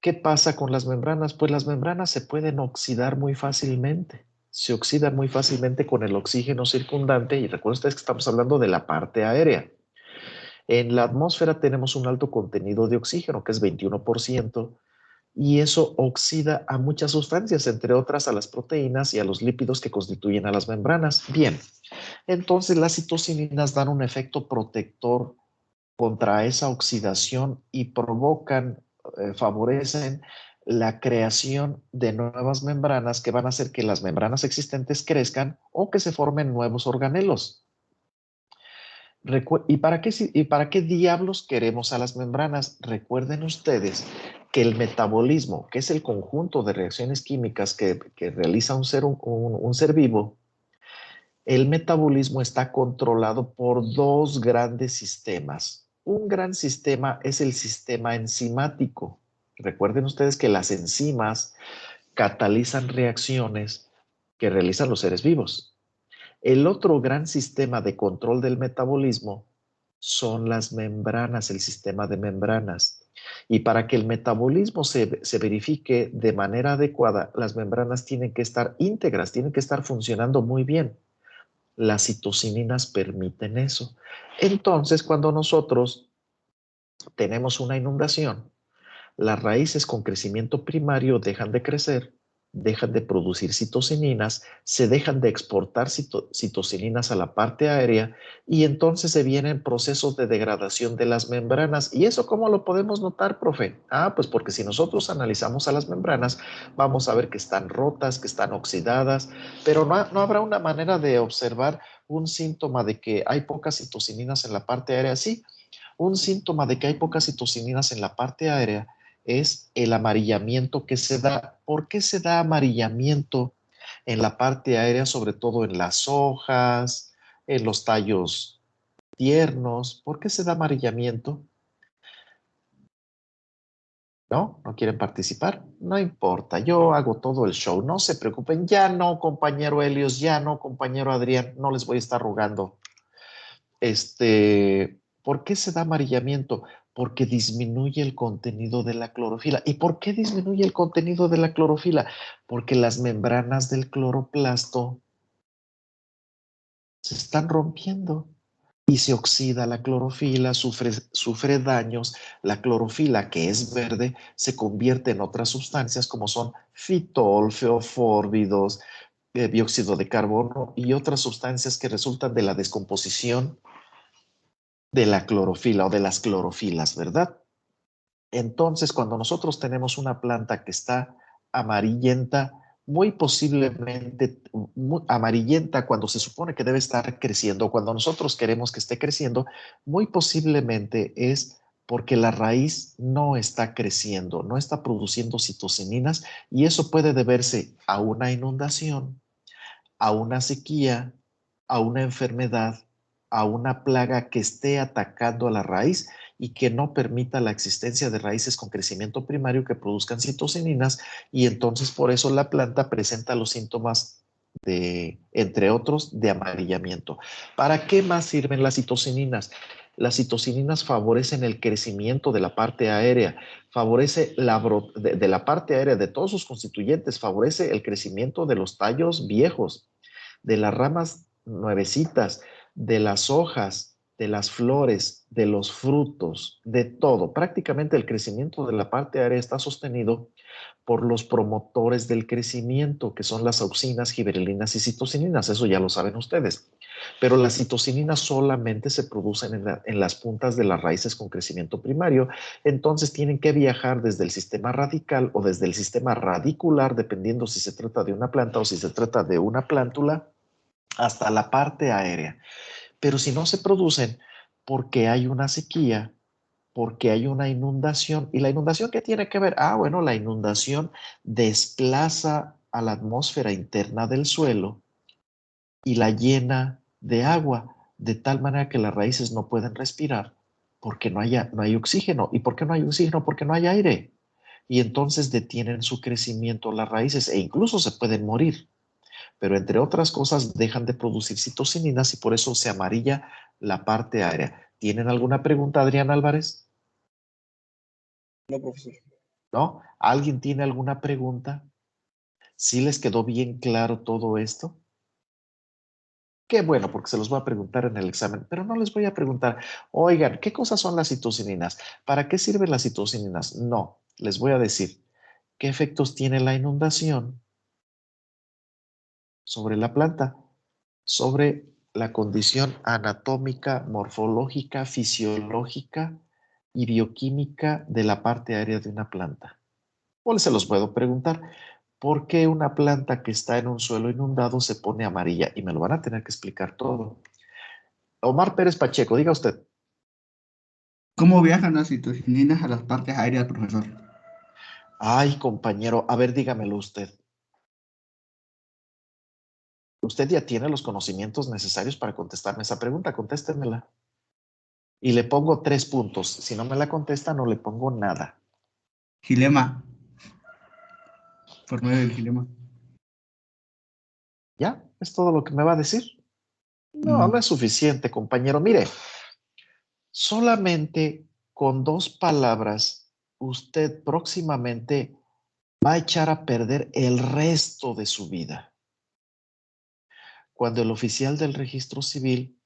qué pasa con las membranas? Pues las membranas se pueden oxidar muy fácilmente. Se oxidan muy fácilmente con el oxígeno circundante, y recuerden ustedes que estamos hablando de la parte aérea. En la atmósfera tenemos un alto contenido de oxígeno, que es 21%, y eso oxida a muchas sustancias, entre otras a las proteínas y a los lípidos que constituyen a las membranas. Bien, entonces las citocininas dan un efecto protector contra esa oxidación y favorecen la creación de nuevas membranas que van a hacer que las membranas existentes crezcan o que se formen nuevos organelos. ¿Y para qué diablos queremos a las membranas? Recuerden ustedes que el metabolismo, que es el conjunto de reacciones químicas que realiza un ser vivo, el metabolismo está controlado por dos grandes sistemas. Un gran sistema es el sistema enzimático. Recuerden ustedes que las enzimas catalizan reacciones que realizan los seres vivos. El otro gran sistema de control del metabolismo son las membranas, el sistema de membranas. Y para que el metabolismo se verifique de manera adecuada, las membranas tienen que estar íntegras, tienen que estar funcionando muy bien. Las citocininas permiten eso. Entonces, cuando nosotros tenemos una inundación, las raíces con crecimiento primario dejan de crecer, dejan de producir citocininas, se dejan de exportar citocininas a la parte aérea, y entonces se vienen procesos de degradación de las membranas. ¿Y eso cómo lo podemos notar, profe? Pues porque si nosotros analizamos a las membranas, vamos a ver que están rotas, que están oxidadas, pero no habrá una manera de observar un síntoma de que hay pocas citocininas en la parte aérea. Sí, un síntoma de que hay pocas citocininas en la parte aérea es el amarillamiento que se da. ¿Por qué se da amarillamiento en la parte aérea, sobre todo en las hojas, en los tallos tiernos? ¿Por qué se da amarillamiento? ¿No? ¿No quieren participar? No importa, yo hago todo el show, no se preocupen. Ya no, compañero Helios, ya no, compañero Adrián, no les voy a estar rogando. ¿Por qué se da amarillamiento? Porque disminuye el contenido de la clorofila. ¿Y por qué disminuye el contenido de la clorofila? Porque las membranas del cloroplasto se están rompiendo y se oxida la clorofila, sufre daños. La clorofila, que es verde, se convierte en otras sustancias como son fitol, feofórbidos, dióxido de carbono y otras sustancias que resultan de la descomposición de la clorofila o de las clorofilas, ¿verdad? Entonces, cuando nosotros tenemos una planta que está amarillenta, muy posiblemente amarillenta cuando se supone que debe estar creciendo, cuando nosotros queremos que esté creciendo, muy posiblemente es porque la raíz no está creciendo, no está produciendo citocininas y eso puede deberse a una inundación, a una sequía, a una enfermedad, a una plaga que esté atacando a la raíz y que no permita la existencia de raíces con crecimiento primario que produzcan citocininas y entonces por eso la planta presenta los síntomas de, entre otros, de amarillamiento. ¿Para qué más sirven las citocininas? Las citocininas favorecen el crecimiento de la parte aérea, favorece de la parte aérea de todos sus constituyentes, favorece el crecimiento de los tallos viejos, de las ramas nuevecitas, de las hojas, de las flores, de los frutos, de todo. Prácticamente el crecimiento de la parte aérea está sostenido por los promotores del crecimiento, que son las auxinas, gibberelinas y citocininas. Eso ya lo saben ustedes. Pero las citocininas solamente se producen en las puntas de las raíces con crecimiento primario. Entonces tienen que viajar desde el sistema radical o desde el sistema radicular, dependiendo si se trata de una planta o si se trata de una plántula, hasta la parte aérea. Pero si no se producen porque hay una sequía, porque hay una inundación. ¿Y la inundación qué tiene que ver? Ah, bueno, la inundación desplaza a la atmósfera interna del suelo y la llena de agua, de tal manera que las raíces no pueden respirar porque no hay oxígeno. ¿Y por qué no hay oxígeno? Porque no hay aire. Y entonces detienen su crecimiento las raíces e incluso se pueden morir. Pero entre otras cosas dejan de producir citocininas y por eso se amarilla la parte aérea. ¿Tienen alguna pregunta, Adrián Álvarez? No, profesor. ¿No? ¿Alguien tiene alguna pregunta? ¿Sí les quedó bien claro todo esto? Qué bueno, porque se los voy a preguntar en el examen, pero no les voy a preguntar, oigan, ¿qué cosas son las citocininas? ¿Para qué sirven las citocininas? No, les voy a decir, ¿qué efectos tiene la inundación sobre la planta? Sobre la condición anatómica, morfológica, fisiológica y bioquímica de la parte aérea de una planta. O se los puedo preguntar, ¿por qué una planta que está en un suelo inundado se pone amarilla? Y me lo van a tener que explicar todo. Omar Pérez Pacheco, diga usted. ¿Cómo viajan las citocininas a las partes aéreas, profesor? Ay, compañero, a ver, dígamelo usted. Usted ya tiene los conocimientos necesarios para contestarme esa pregunta, contéstemela. Y le pongo 3 puntos. Si no me la contesta, no le pongo nada. Gilema. Por medio del gilema. ¿Ya? ¿Es todo lo que me va a decir? No, no Mm, es suficiente, compañero. Mire, solamente con 2 palabras, usted próximamente va a echar a perder el resto de su vida. Cuando el oficial del registro civil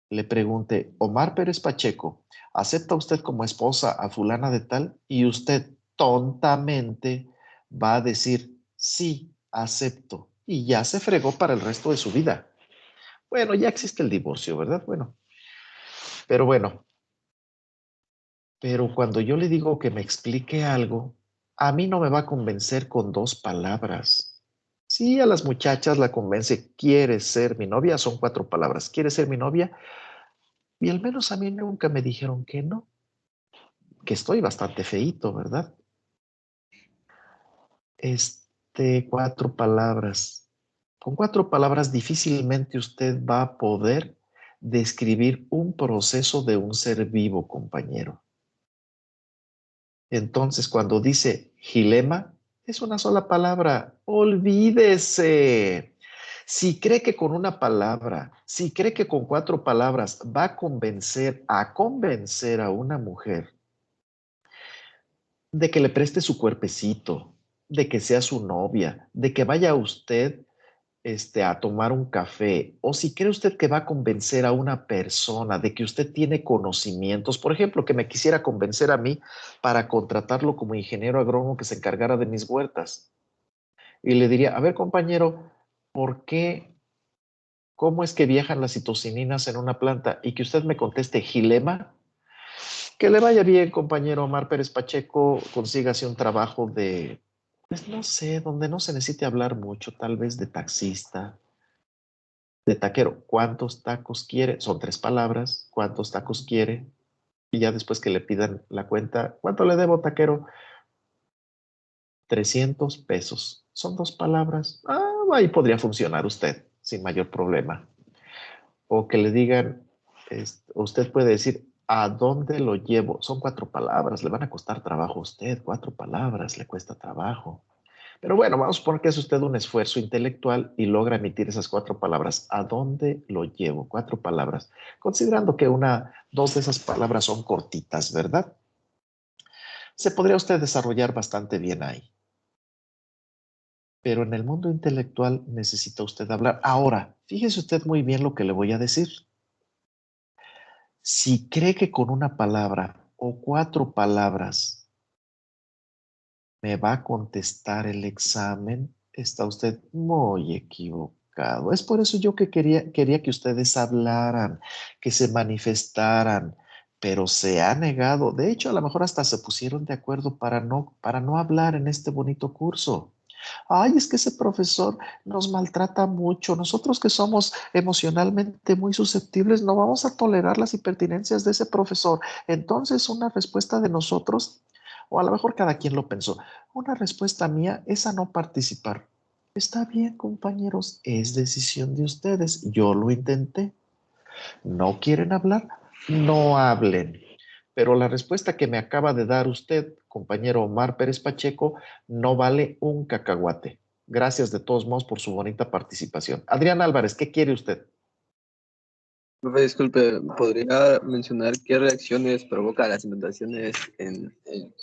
le pregunte, Omar Pérez Pacheco, ¿acepta usted como esposa a fulana de tal? Y usted tontamente va a decir, sí, acepto. Y ya se fregó para el resto de su vida. Bueno, ya existe el divorcio, ¿verdad? Bueno, bueno, pero cuando yo le digo que me explique algo, a mí no me va a convencer con 2 palabras. Sí, a las muchachas la convence, ¿quieres ser mi novia? Son 4 palabras. ¿Quieres ser mi novia? Y al menos a mí nunca me dijeron que no, que estoy bastante feíto, ¿verdad? 4 palabras. Con 4 palabras difícilmente usted va a poder describir un proceso de un ser vivo, compañero. Entonces, cuando dice gilema, es una sola palabra. Olvídese. Si cree que con una palabra, si cree que con 4 palabras va a convencer a una mujer de que le preste su cuerpecito, de que sea su novia, de que vaya usted a tomar un café, o si cree usted que va a convencer a una persona de que usted tiene conocimientos, por ejemplo, que me quisiera convencer a mí para contratarlo como ingeniero agrónomo que se encargara de mis huertas. Y le diría, a ver, compañero, ¿por qué? ¿Cómo es que viajan las citocininas en una planta? Y que usted me conteste, Gilema. Que le vaya bien, compañero Omar Pérez Pacheco, consígase un trabajo de Pues no sé, donde no se necesite hablar mucho, tal vez de taxista, de taquero. ¿Cuántos tacos quiere? Son 3 palabras. ¿Cuántos tacos quiere? Y ya después que le pidan la cuenta, ¿cuánto le debo, taquero? 300 pesos. Son 2 palabras. Ah, ahí podría funcionar usted sin mayor problema. O que le digan, usted puede decir, ¿a dónde lo llevo? Son 4 palabras, le van a costar trabajo a usted. 4 palabras, le cuesta trabajo. Pero bueno, vamos a suponer que hace usted un esfuerzo intelectual y logra emitir esas 4 palabras. ¿A dónde lo llevo? 4 palabras. Considerando que dos de esas palabras son cortitas, ¿verdad? Se podría usted desarrollar bastante bien ahí. Pero en el mundo intelectual necesita usted hablar. Ahora, fíjese usted muy bien lo que le voy a decir. Si cree que con 1 palabra o 4 palabras me va a contestar el examen, está usted muy equivocado. Es por eso yo que quería que ustedes hablaran, que se manifestaran, pero se ha negado. De hecho, a lo mejor hasta se pusieron de acuerdo para no hablar en este bonito curso. Ay, es que ese profesor nos maltrata mucho. Nosotros que somos emocionalmente muy susceptibles, no vamos a tolerar las impertinencias de ese profesor. Entonces, una respuesta de nosotros, o a lo mejor cada quien lo pensó, una respuesta mía es a no participar. Está bien, compañeros, es decisión de ustedes. Yo lo intenté. ¿No quieren hablar? No hablen. Pero la respuesta que me acaba de dar usted, compañero Omar Pérez Pacheco, no vale un cacahuate. Gracias de todos modos por su bonita participación. Adrián Álvarez, ¿qué quiere usted? Profe, disculpe, ¿podría mencionar qué reacciones provoca las inundaciones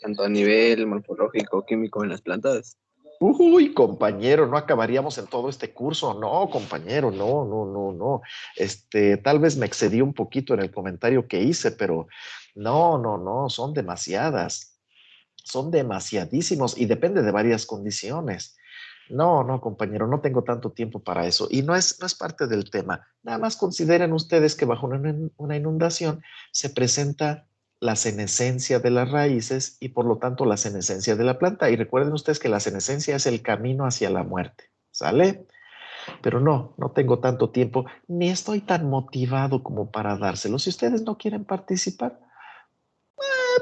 tanto a nivel morfológico, químico en las plantas? Uy, compañero, no acabaríamos en todo este curso. No, compañero, no, no, no, no. Tal vez me excedí un poquito en el comentario que hice, pero no, no, no, son demasiadas. Son demasiadísimos y depende de varias condiciones. No, no, compañero, no tengo tanto tiempo para eso y no es parte del tema. Nada más consideren ustedes que bajo una inundación se presenta la senescencia de las raíces y por lo tanto la senescencia de la planta. Y recuerden ustedes que la senescencia es el camino hacia la muerte. ¿Sale? Pero no tengo tanto tiempo ni estoy tan motivado como para dárselo. Si ustedes no quieren participar,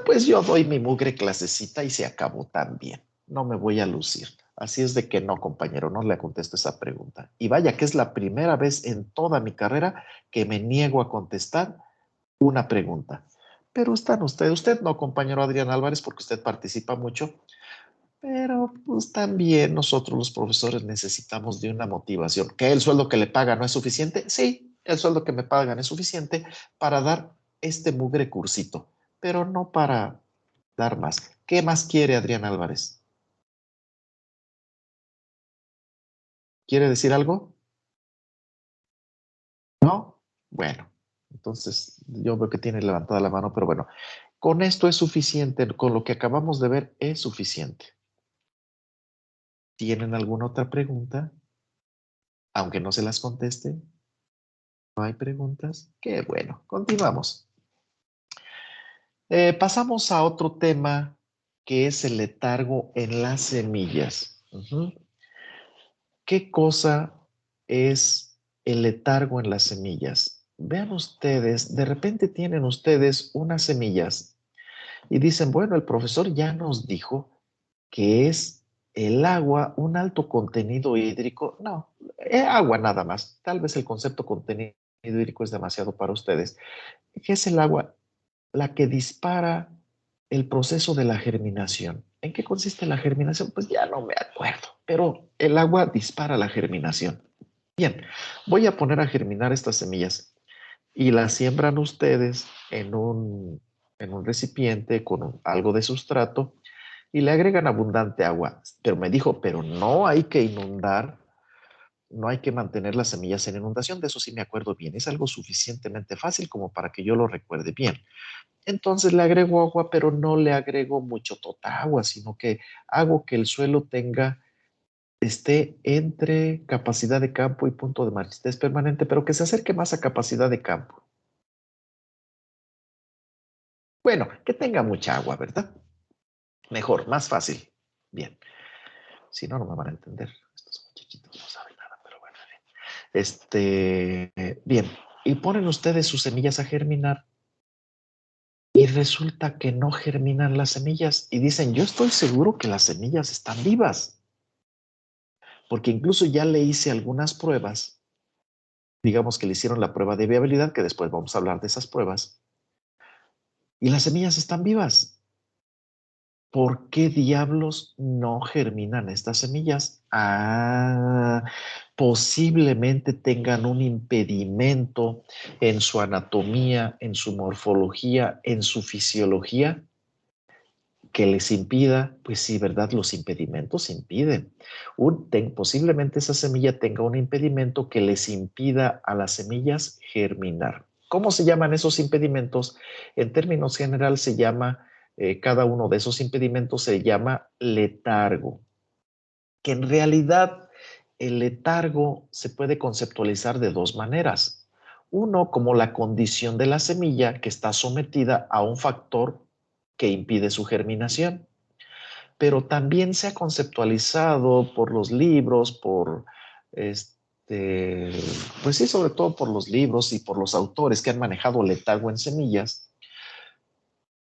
pues yo doy mi mugre clasecita y se acabó también. No me voy a lucir. Así es de que no, compañero, no le contesto esa pregunta. Y vaya que es la primera vez en toda mi carrera que me niego a contestar una pregunta. Pero usted no, compañero Adrián Álvarez, porque usted participa mucho, pero pues también nosotros los profesores necesitamos de una motivación. ¿Que el sueldo que le pagan no es suficiente? Sí, el sueldo que me pagan es suficiente para dar este mugre cursito, pero no para dar más. ¿Qué más quiere Adrián Álvarez? ¿Quiere decir algo? ¿No? Bueno, entonces yo veo que tiene levantada la mano, pero bueno, con esto es suficiente, con lo que acabamos de ver es suficiente. ¿Tienen alguna otra pregunta? Aunque no se las conteste, ¿no hay preguntas? Qué bueno, continuamos. Pasamos a otro tema que es el letargo en las semillas. ¿Qué cosa es el letargo en las semillas? Vean ustedes, de repente tienen ustedes unas semillas y dicen, bueno, el profesor ya nos dijo que es el agua un alto contenido hídrico. No, agua nada más. Tal vez el concepto contenido hídrico es demasiado para ustedes. ¿Qué es el agua? La que dispara el proceso de la germinación. ¿En qué consiste la germinación? Pues ya no me acuerdo, pero el agua dispara la germinación. Bien, voy a poner a germinar estas semillas y las siembran ustedes en un recipiente con algo de sustrato y le agregan abundante agua. Pero me dijo, pero no hay que inundar, no hay que mantener las semillas en inundación. De eso sí me acuerdo bien. Es algo suficientemente fácil como para que yo lo recuerde bien. Entonces le agrego agua, pero no le agrego mucho tota agua, sino que hago que el suelo esté entre capacidad de campo y punto de marchitez permanente, pero que se acerque más a capacidad de campo. Bueno, que tenga mucha agua, ¿verdad? Mejor, más fácil. Bien. Si no, no me van a entender. Estos muchachitos no saben nada, pero bueno. Bien, y ponen ustedes sus semillas a germinar y resulta que no germinan las semillas y dicen, yo estoy seguro que las semillas están vivas, porque incluso ya le hice algunas pruebas, digamos que le hicieron la prueba de viabilidad, que después vamos a hablar de esas pruebas, y las semillas están vivas. ¿Por qué diablos no germinan estas semillas? Posiblemente tengan un impedimento en su anatomía, en su morfología, en su fisiología, que les impida, pues sí, ¿verdad? Los impedimentos impiden. Posiblemente esa semilla tenga un impedimento que les impida a las semillas germinar. ¿Cómo se llaman esos impedimentos? En términos general se llama, cada uno de esos impedimentos se llama letargo, que en realidad el letargo se puede conceptualizar de dos maneras. Uno, como la condición de la semilla que está sometida a un factor que impide su germinación, pero también se ha conceptualizado por los libros, pues sí, sobre todo por los libros y por los autores que han manejado letargo en semillas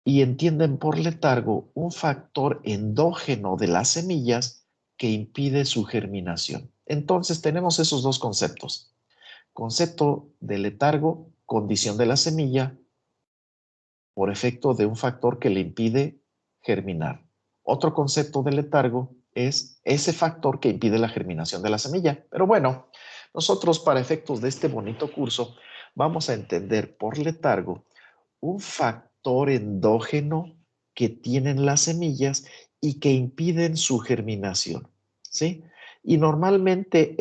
y entienden por letargo un factor endógeno de las semillas que impide su germinación. Entonces tenemos esos dos conceptos. Concepto de letargo, condición de la semilla, por efecto de un factor que le impide germinar. Otro concepto de letargo es ese factor que impide la germinación de la semilla. Pero bueno, nosotros para efectos de este bonito curso vamos a entender por letargo un factor endógeno que tienen las semillas y que impiden su germinación, ¿sí? Y normalmente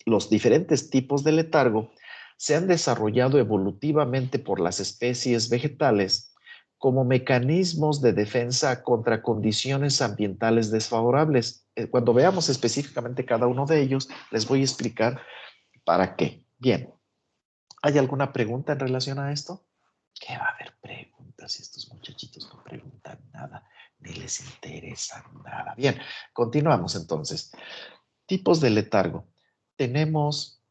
los diferentes tipos de letargo se han desarrollado evolutivamente por las especies vegetales como mecanismos de defensa contra condiciones ambientales desfavorables. Cuando veamos específicamente cada uno de ellos, les voy a explicar para qué. Bien, ¿hay alguna pregunta en relación a esto? ¿Qué va a haber preguntas si estos muchachitos no preguntan nada, ni les interesa nada? Bien, continuamos entonces. Tipos de letargo. Tenemos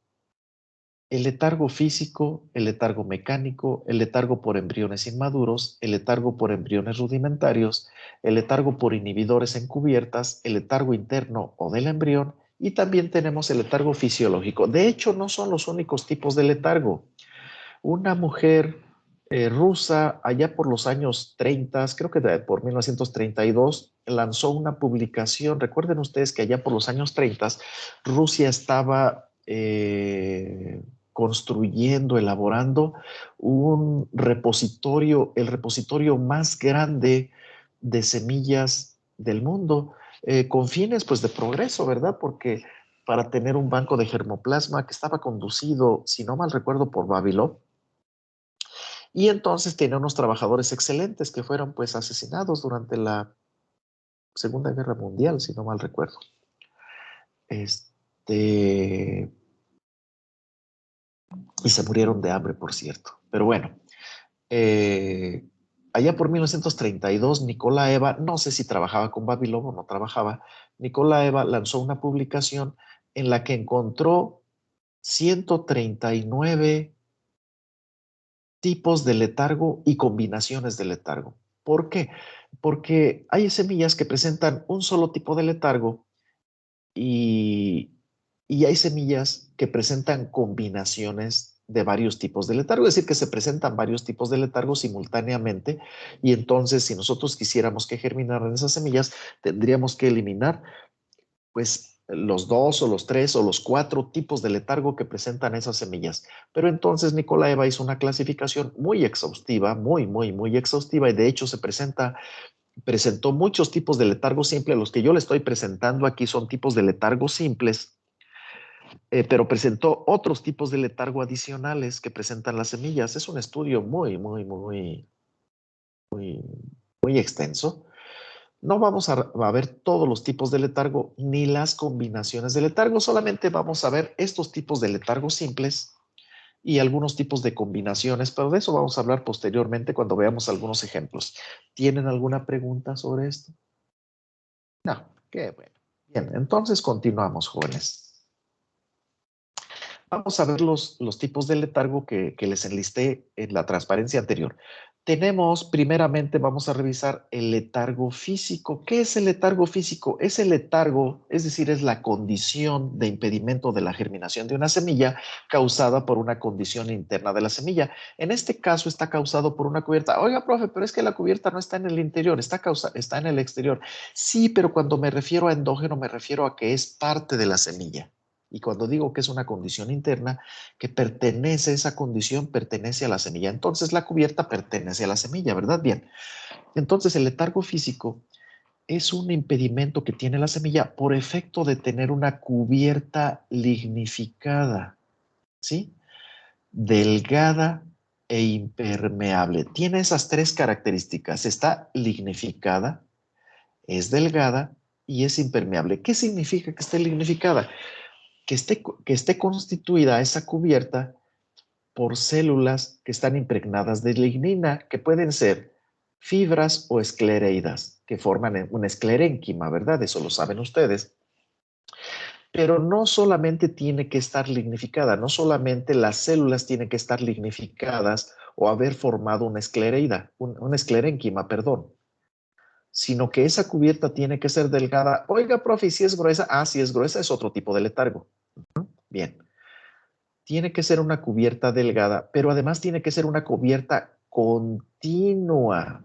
el letargo físico, el letargo mecánico, el letargo por embriones inmaduros, el letargo por embriones rudimentarios, el letargo por inhibidores encubiertas, el letargo interno o del embrión, y también tenemos el letargo fisiológico. De hecho, no son los únicos tipos de letargo. Una mujer rusa, allá por los años 30, creo que por 1932, lanzó una publicación. Recuerden ustedes que allá por los años 30, Rusia estaba construyendo, elaborando un repositorio, el repositorio más grande de semillas del mundo, con fines pues de progreso, ¿verdad? Porque para tener un banco de germoplasma que estaba conducido, si no mal recuerdo, por Vavilov, y entonces tenía unos trabajadores excelentes que fueron pues asesinados durante la Segunda Guerra Mundial, si no mal recuerdo. Y se murieron de hambre, por cierto. Pero bueno, allá por 1932, Nikolaeva, no sé si trabajaba con Vavilov o no trabajaba, Nikolaeva lanzó una publicación en la que encontró 139 tipos de letargo y combinaciones de letargo. ¿Por qué? Porque hay semillas que presentan un solo tipo de letargo y hay semillas que presentan combinaciones de varios tipos de letargo, es decir, que se presentan varios tipos de letargo simultáneamente y entonces si nosotros quisiéramos que germinaran esas semillas, tendríamos que eliminar pues los 2 o los 3 o los 4 tipos de letargo que presentan esas semillas. Pero entonces Nikolaeva hizo una clasificación muy exhaustiva, muy exhaustiva, y de hecho presentó muchos tipos de letargo simple. Los que yo le estoy presentando aquí son tipos de letargo simples, pero presentó otros tipos de letargo adicionales que presentan las semillas. Es un estudio muy extenso. No vamos a ver todos los tipos de letargo ni las combinaciones de letargo, solamente vamos a ver estos tipos de letargo simples y algunos tipos de combinaciones, pero de eso vamos a hablar posteriormente cuando veamos algunos ejemplos. ¿Tienen alguna pregunta sobre esto? No. Qué bueno. Bien, entonces continuamos, jóvenes. Vamos a ver los tipos de letargo que les enlisté en la transparencia anterior. Tenemos, primeramente, vamos a revisar el letargo físico. ¿Qué es el letargo físico? Es el letargo, es decir, es la condición de impedimento de la germinación de una semilla causada por una condición interna de la semilla. En este caso está causado por una cubierta. Oiga, profe, pero es que la cubierta no está en el interior, está en el exterior. Sí, pero cuando me refiero a endógeno, me refiero a que es parte de la semilla. Y cuando digo que es una condición interna, que pertenece, esa condición pertenece a la semilla. Entonces la cubierta pertenece a la semilla, ¿verdad? Bien. Entonces el letargo físico es un impedimento que tiene la semilla por efecto de tener una cubierta lignificada, ¿sí? Delgada e impermeable. Tiene esas tres características. Está lignificada, es delgada y es impermeable. ¿Qué significa que esté lignificada? Que esté constituida esa cubierta por células que están impregnadas de lignina, que pueden ser fibras o esclereidas, que forman una esclerénquima, ¿verdad? Eso lo saben ustedes. Pero no solamente tiene que estar lignificada, no solamente las células tienen que estar lignificadas o haber formado una esclereida, una esclerénquima, perdón, sino que esa cubierta tiene que ser delgada. Oiga, profe, ¿y si es gruesa? Ah, si es gruesa es otro tipo de letargo. Bien. Tiene que ser una cubierta delgada, pero además tiene que ser una cubierta continua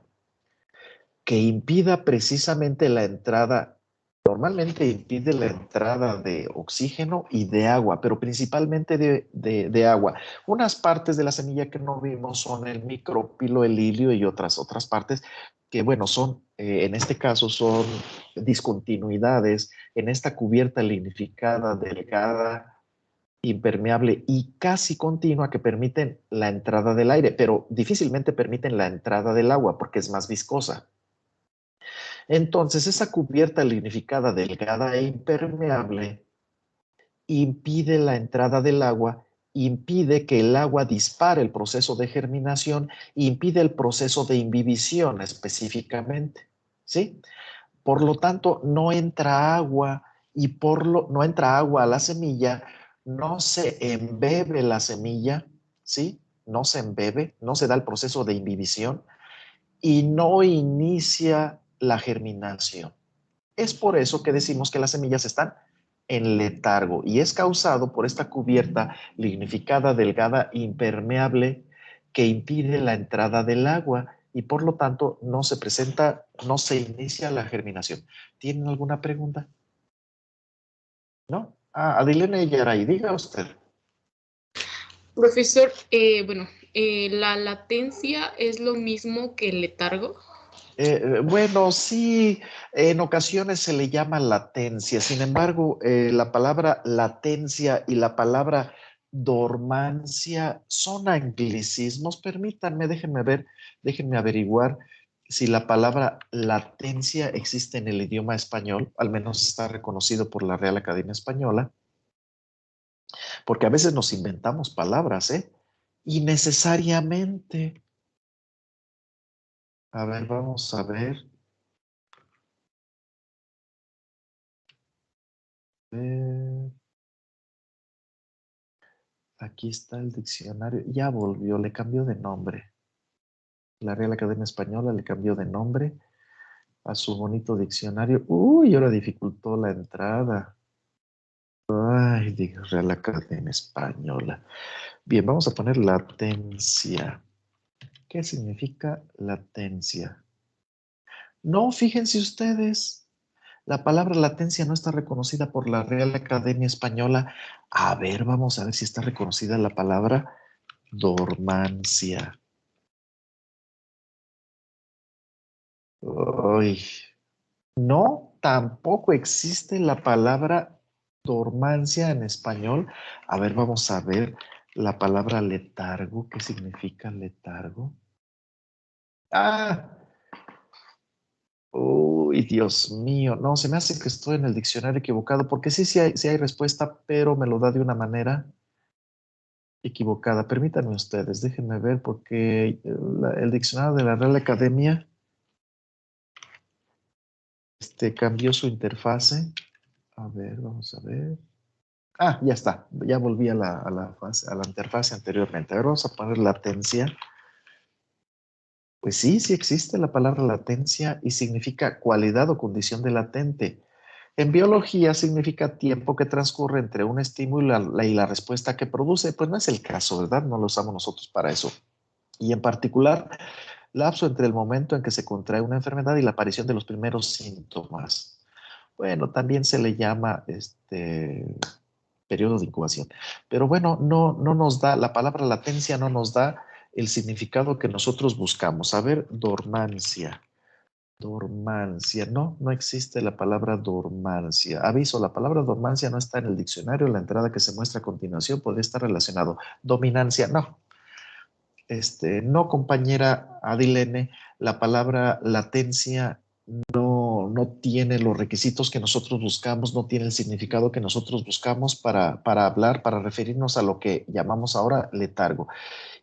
que impida precisamente la entrada. Normalmente impide la entrada de oxígeno y de agua, pero principalmente de agua. Unas partes de la semilla que no vimos son el micrópilo, el hilio y otras partes que, bueno, son, en este caso, son discontinuidades en esta cubierta lignificada, delgada, impermeable y casi continua que permiten la entrada del aire, pero difícilmente permiten la entrada del agua porque es más viscosa. Entonces, esa cubierta lignificada, delgada e impermeable impide la entrada del agua, impide que el agua dispare el proceso de germinación, impide el proceso de imbibición específicamente, ¿sí? Por lo tanto, no entra agua y no entra agua a la semilla, no se embebe la semilla, ¿sí? No se embebe, no se da el proceso de imbibición y no inicia la germinación. Es por eso que decimos que las semillas están en letargo y es causado por esta cubierta lignificada, delgada, impermeable que impide la entrada del agua y por lo tanto no se presenta, no se inicia la germinación. ¿Tienen alguna pregunta? ¿No? Ah, Adilene Yaray, diga usted. Profesor, ¿la latencia es lo mismo que el letargo? Bueno, sí, en ocasiones se le llama latencia. Sin embargo, la palabra latencia y la palabra dormancia son anglicismos. Permítanme, déjenme ver, déjenme averiguar si la palabra latencia existe en el idioma español, al menos está reconocido por la Real Academia Española, porque a veces nos inventamos palabras, ¿eh? Innecesariamente. A ver, vamos a ver. Aquí está el diccionario. Ya volvió, le cambió de nombre. La Real Academia Española le cambió de nombre a su bonito diccionario. Uy, ahora dificultó la entrada. Ay, digo, Real Academia Española. Bien, vamos a poner latencia. ¿Qué significa latencia? No, fíjense ustedes. La palabra latencia no está reconocida por la Real Academia Española. A ver, vamos a ver si está reconocida la palabra dormancia. Ay, no, tampoco existe la palabra dormancia en español. A ver, vamos a ver la palabra letargo. ¿Qué significa letargo? Ah, uy, Dios mío. No, se me hace que estoy en el diccionario equivocado, porque sí hay respuesta, pero me lo da de una manera equivocada. Permítanme ustedes, déjenme ver, porque el diccionario de la Real Academia cambió su interfase. A ver, vamos a ver. Ah, ya está. Ya volví a la interfase anteriormente. A ver, vamos a poner latencia. Pues sí, sí existe la palabra latencia y significa cualidad o condición de latente. En biología significa tiempo que transcurre entre un estímulo y la respuesta que produce. Pues no es el caso, ¿verdad? No lo usamos nosotros para eso. Y en particular, lapso entre el momento en que se contrae una enfermedad y la aparición de los primeros síntomas. Bueno, también se le llama periodo de incubación. Pero bueno, no nos da, la palabra latencia no nos da el significado que nosotros buscamos. A ver, dormancia. Dormancia. No existe la palabra dormancia. Aviso, la palabra dormancia no está en el diccionario. La entrada que se muestra a continuación puede estar relacionado. Dominancia, no. No, compañera Adilene, la palabra latencia no tiene los requisitos que nosotros buscamos, no tiene el significado que nosotros buscamos para hablar, para referirnos a lo que llamamos ahora letargo.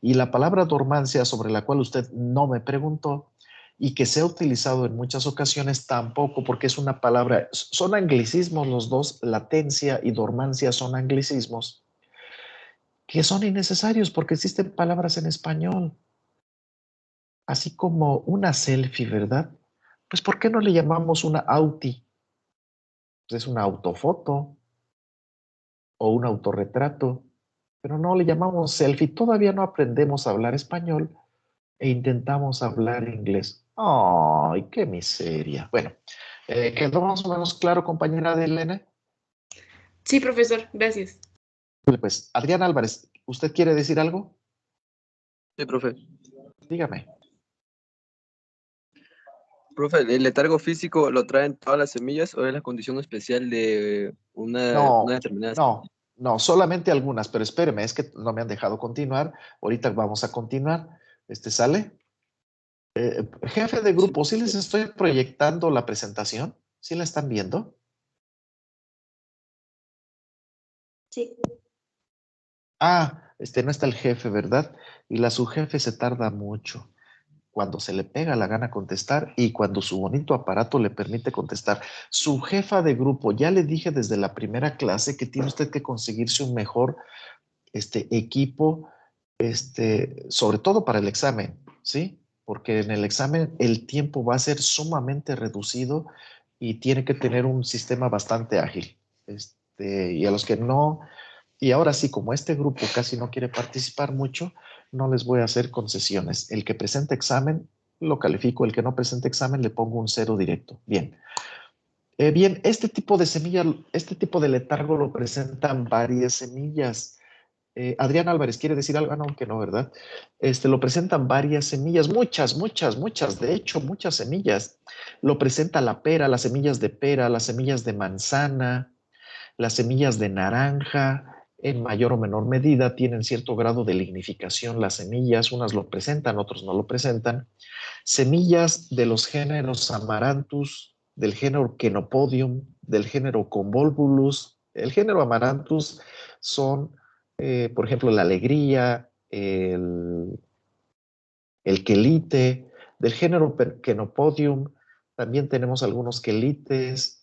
Y la palabra dormancia, sobre la cual usted no me preguntó y que se ha utilizado en muchas ocasiones, tampoco, porque es una palabra, son anglicismos los dos, latencia y dormancia son anglicismos, que son innecesarios porque existen palabras en español, así como una selfie, ¿verdad? Pues ¿por qué no le llamamos una auti? Pues es una autofoto o un autorretrato, pero no le llamamos selfie. Todavía no aprendemos a hablar español e intentamos hablar inglés. ¡Ay, qué miseria! Bueno, ¿quedó más o menos claro, compañera de Elena? Sí, profesor, gracias. Pues, Adrián Álvarez, ¿usted quiere decir algo? Sí, profe. Dígame. Profe, ¿el letargo físico lo traen todas las semillas o es la condición especial de una No, determinada semilla? no, solamente algunas, pero espéreme, es que no me han dejado continuar. Ahorita vamos a continuar. ¿Sale? Jefe de Sí, grupo, ¿sí les estoy proyectando la presentación? ¿Sí la están viendo? Sí. Ah, no está el jefe, ¿verdad? Y la subjefe se tarda mucho cuando se le pega la gana contestar y cuando su bonito aparato le permite contestar. Su jefa de grupo, ya le dije desde la primera clase que tiene usted que conseguirse un mejor equipo, sobre todo para el examen, ¿sí? Porque en el examen el tiempo va a ser sumamente reducido y tiene que tener un sistema bastante ágil. Y a los que no, y ahora sí, como este grupo casi no quiere participar mucho, no les voy a hacer concesiones. El que presente examen, lo califico. El que no presente examen, le pongo un 0 directo. Bien. Bien, este tipo de semilla, este tipo de letargo lo presentan varias semillas. Adrián Álvarez, ¿quiere decir algo? No, que no, ¿verdad? Lo presentan varias semillas, muchas, de hecho, muchas semillas. Lo presenta la pera, las semillas de pera, las semillas de manzana, las semillas de naranja, en mayor o menor medida, tienen cierto grado de lignificación las semillas, unas lo presentan, otros no lo presentan. Semillas de los géneros Amaranthus, del género Chenopodium, del género Convolvulus. El género Amaranthus son, por ejemplo, la alegría, el quelite. Del género Chenopodium también tenemos algunos quelites.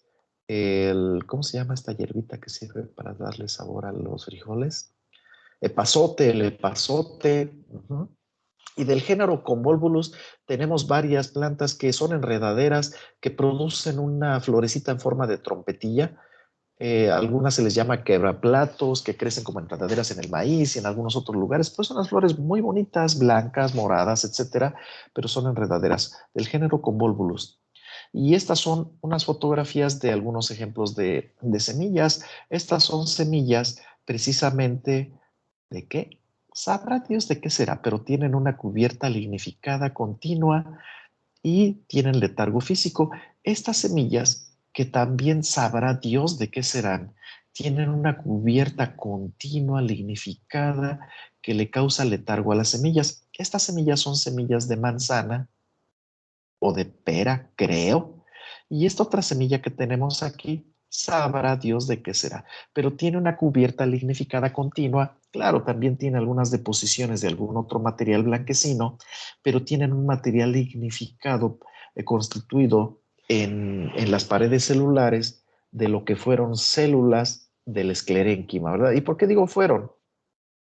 ¿Cómo se llama esta hierbita que sirve para darle sabor a los frijoles? El epazote. Uh-huh. Y del género Convolvulus tenemos varias plantas que son enredaderas, que producen una florecita en forma de trompetilla. Algunas se les llama quebraplatos, que crecen como enredaderas en el maíz y en algunos otros lugares. Pues son unas flores muy bonitas, blancas, moradas, etcétera, pero son enredaderas del género Convolvulus. Y estas son unas fotografías de algunos ejemplos de semillas. Estas son semillas precisamente ¿de qué? Sabrá Dios de qué será, pero tienen una cubierta lignificada continua y tienen letargo físico. Estas semillas, que también sabrá Dios de qué serán, tienen una cubierta continua lignificada que le causa letargo a las semillas. Estas semillas son semillas de manzana o de pera, creo. Y esta otra semilla que tenemos aquí, sabrá Dios de qué será, pero tiene una cubierta lignificada continua. Claro, también tiene algunas deposiciones de algún otro material blanquecino, pero tienen un material lignificado constituido en las paredes celulares de lo que fueron células del esclerénquima, ¿verdad? ¿Y por qué digo fueron?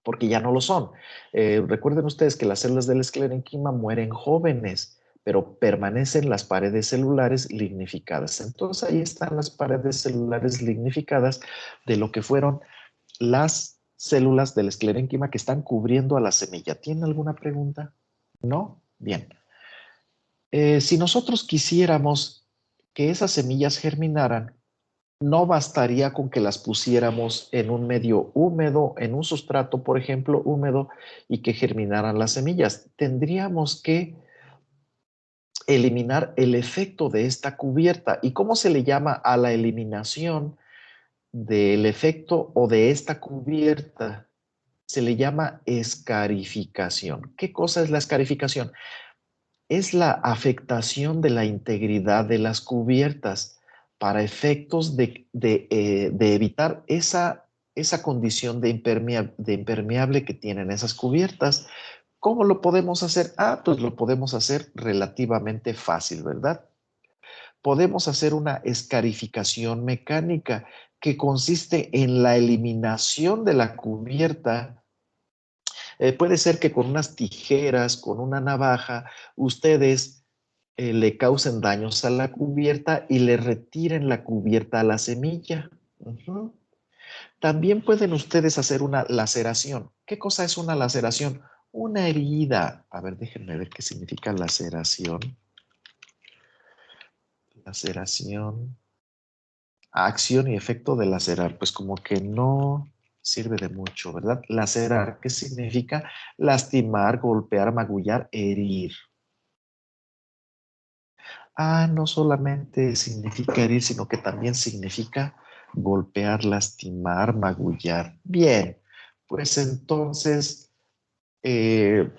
Porque ya no lo son. Recuerden ustedes que las células del esclerénquima mueren jóvenes, pero permanecen las paredes celulares lignificadas. Entonces ahí están las paredes celulares lignificadas de lo que fueron las células del esclerénquima que están cubriendo a la semilla. ¿Tiene alguna pregunta? ¿No? Bien. Si nosotros quisiéramos que esas semillas germinaran, no bastaría con que las pusiéramos en un medio húmedo, en un sustrato, por ejemplo, húmedo, y que germinaran las semillas. Tendríamos que eliminar el efecto de esta cubierta. ¿Y cómo se le llama a la eliminación del efecto o de esta cubierta? Se le llama escarificación. ¿Qué cosa es la escarificación? Es la afectación de la integridad de las cubiertas para efectos de evitar esa condición de impermeable que tienen esas cubiertas. ¿Cómo lo podemos hacer? Pues lo podemos hacer relativamente fácil, ¿verdad? Podemos hacer una escarificación mecánica que consiste en la eliminación de la cubierta. Puede ser que con unas tijeras, con una navaja, ustedes le causen daños a la cubierta y le retiren la cubierta a la semilla. Ujú. También pueden ustedes hacer una laceración. ¿Qué cosa es una laceración? Una herida. A ver, déjenme ver qué significa laceración. Laceración. Acción y efecto de lacerar. Pues como que no sirve de mucho, ¿verdad? Lacerar, ¿qué significa? Lastimar, golpear, magullar, herir. No solamente significa herir, sino que también significa golpear, lastimar, magullar. Bien, pues entonces eh,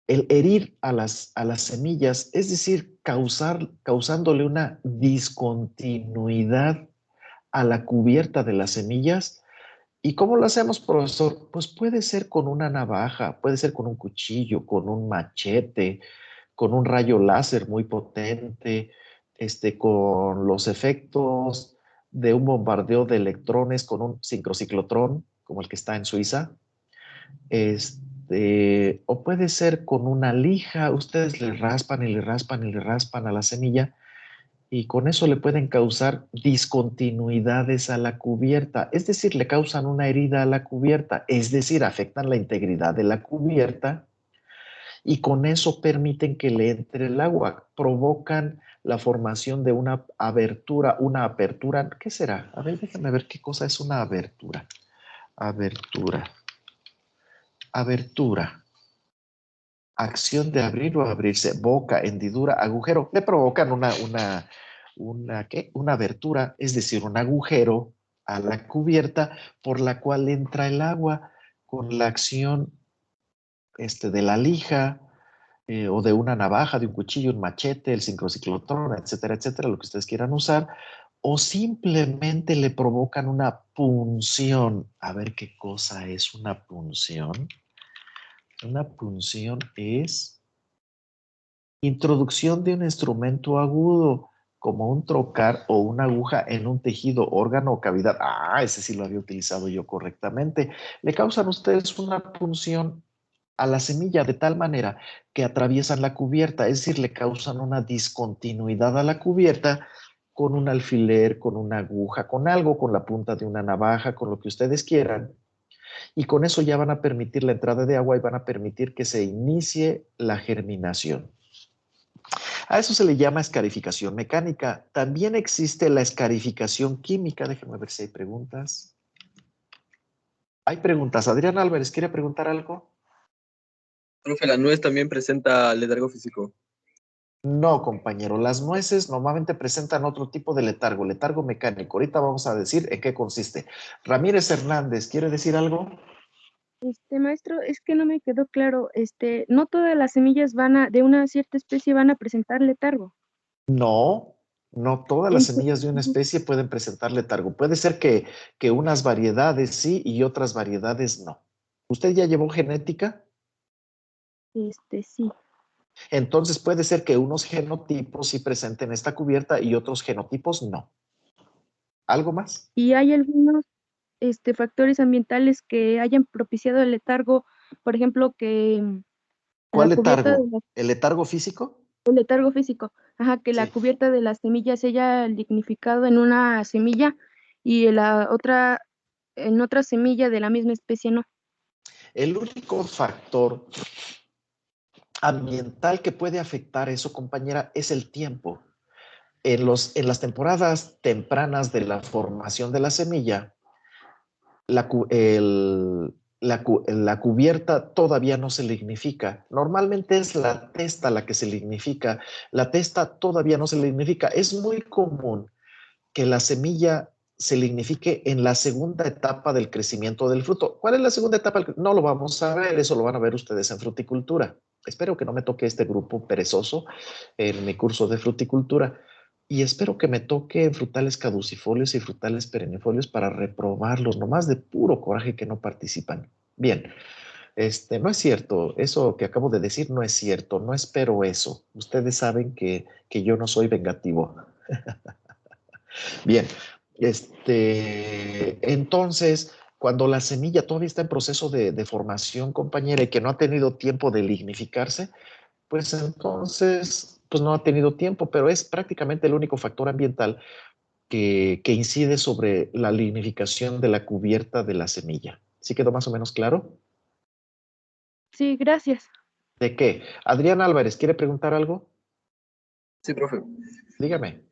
el herir a las semillas, es decir, causándole una discontinuidad a la cubierta de las semillas. ¿Y cómo lo hacemos, profesor? Pues puede ser con una navaja, puede ser con un cuchillo, con un machete, con un rayo láser muy potente, con los efectos de un bombardeo de electrones con un sincrociclotrón, como el que está en Suiza. O puede ser con una lija, ustedes le raspan y le raspan y le raspan a la semilla y con eso le pueden causar discontinuidades a la cubierta, es decir, le causan una herida a la cubierta, es decir, afectan la integridad de la cubierta y con eso permiten que le entre el agua, provocan la formación de una apertura, ¿qué será? A ver, déjenme ver qué cosa es una abertura. Abertura. Acción de abrir o abrirse, boca, hendidura, agujero, le provocan una abertura, es decir, un agujero a la cubierta por la cual entra el agua con la acción de la lija o de una navaja, de un cuchillo, un machete, el sincrociclotrón, etcétera, etcétera, lo que ustedes quieran usar, o simplemente le provocan una punción. A ver qué cosa es una punción. Una punción es introducción de un instrumento agudo, como un trocar o una aguja en un tejido, órgano o cavidad. Ese sí lo había utilizado yo correctamente. Le causan ustedes una punción a la semilla de tal manera que atraviesan la cubierta, es decir, le causan una discontinuidad a la cubierta con un alfiler, con una aguja, con algo, con la punta de una navaja, con lo que ustedes quieran. Y con eso ya van a permitir la entrada de agua y van a permitir que se inicie la germinación. A eso se le llama escarificación mecánica. También existe la escarificación química. Déjenme ver si hay preguntas. Hay preguntas. Adrián Álvarez, ¿quiere preguntar algo? Profe, la nuez también presenta letargo físico. No, compañero. Las nueces normalmente presentan otro tipo de letargo mecánico. Ahorita vamos a decir en qué consiste. Ramírez Hernández, ¿quiere decir algo? Maestro, es que no me quedó claro, no todas las semillas de una cierta especie van a presentar letargo. No, no todas las semillas de una especie pueden presentar letargo. Puede ser que unas variedades sí y otras variedades no. ¿Usted ya llevó genética? Sí. Entonces puede ser que unos genotipos sí presenten esta cubierta y otros genotipos no. ¿Algo más? Y hay algunos factores ambientales que hayan propiciado el letargo, por ejemplo, que ¿Cuál la cubierta de letargo? ¿El letargo físico? el letargo físico, ajá, que la Sí. cubierta de las semillas se haya lignificado en una semilla y en la otra, en otra semilla de la misma especie no. El único factor ambiental que puede afectar eso, compañera, es el tiempo. En las temporadas tempranas de la formación de la semilla, la cubierta todavía no se lignifica. Normalmente es la testa la que se lignifica. La testa todavía no se lignifica. Es muy común que la semilla se lignifique en la segunda etapa del crecimiento del fruto. ¿Cuál es la segunda etapa? No lo vamos a ver, eso lo van a ver ustedes en fruticultura. Espero que no me toque este grupo perezoso en mi curso de fruticultura. Y espero que me toque en frutales caducifolios y frutales perennifolios para reprobarlos, nomás de puro coraje que no participan. Bien, no es cierto, eso que acabo de decir no es cierto, no espero eso. Ustedes saben que yo no soy vengativo. Bien, entonces, cuando la semilla todavía está en proceso de formación, compañera, y que no ha tenido tiempo de lignificarse, pues entonces, pues no ha tenido tiempo, pero es prácticamente el único factor ambiental que incide sobre la lignificación de la cubierta de la semilla. ¿Sí quedó más o menos claro? Sí, gracias. ¿De qué? Adrián Álvarez, ¿quiere preguntar algo? Sí, profe. Dígame.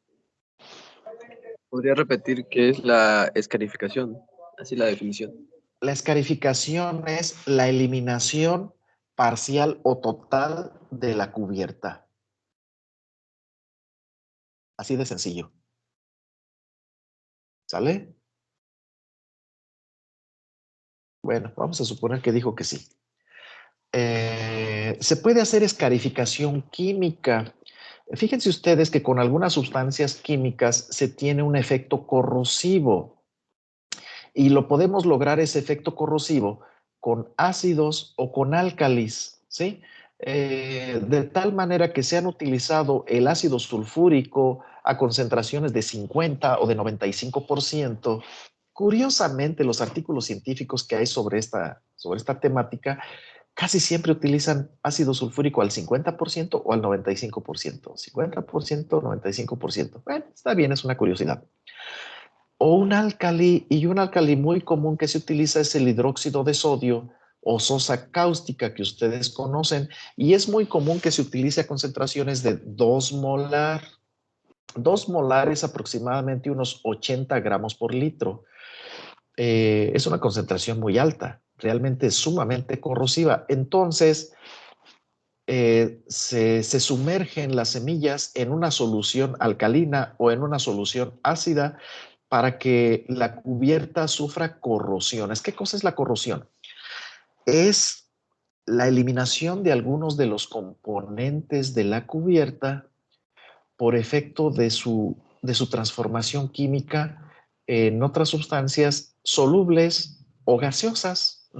¿Podría repetir qué es la escarificación? Así la definición. La escarificación es la eliminación parcial o total de la cubierta. Así de sencillo. ¿Sale? Bueno, vamos a suponer que dijo que sí. Se puede hacer escarificación química. Fíjense ustedes que con algunas sustancias químicas se tiene un efecto corrosivo y lo podemos lograr ese efecto corrosivo con ácidos o con álcalis, ¿sí? De tal manera que se han utilizado el ácido sulfúrico a concentraciones de 50 o de 95%. Curiosamente, los artículos científicos que hay sobre esta temática casi siempre utilizan ácido sulfúrico al 50% o al 95%. 50%, 95%. Bueno, está bien, es una curiosidad. O un álcali, y un álcali muy común que se utiliza es el hidróxido de sodio o sosa cáustica que ustedes conocen, y es muy común que se utilice a concentraciones de 2 molar. 2 molar es aproximadamente unos 80 gramos por litro. Es una concentración muy alta, realmente sumamente corrosiva. Entonces, se sumergen las semillas en una solución alcalina o en una solución ácida para que la cubierta sufra corrosiones. ¿Qué cosa es la corrosión? Es la eliminación de algunos de los componentes de la cubierta por efecto de su transformación química en otras sustancias solubles o gaseosas.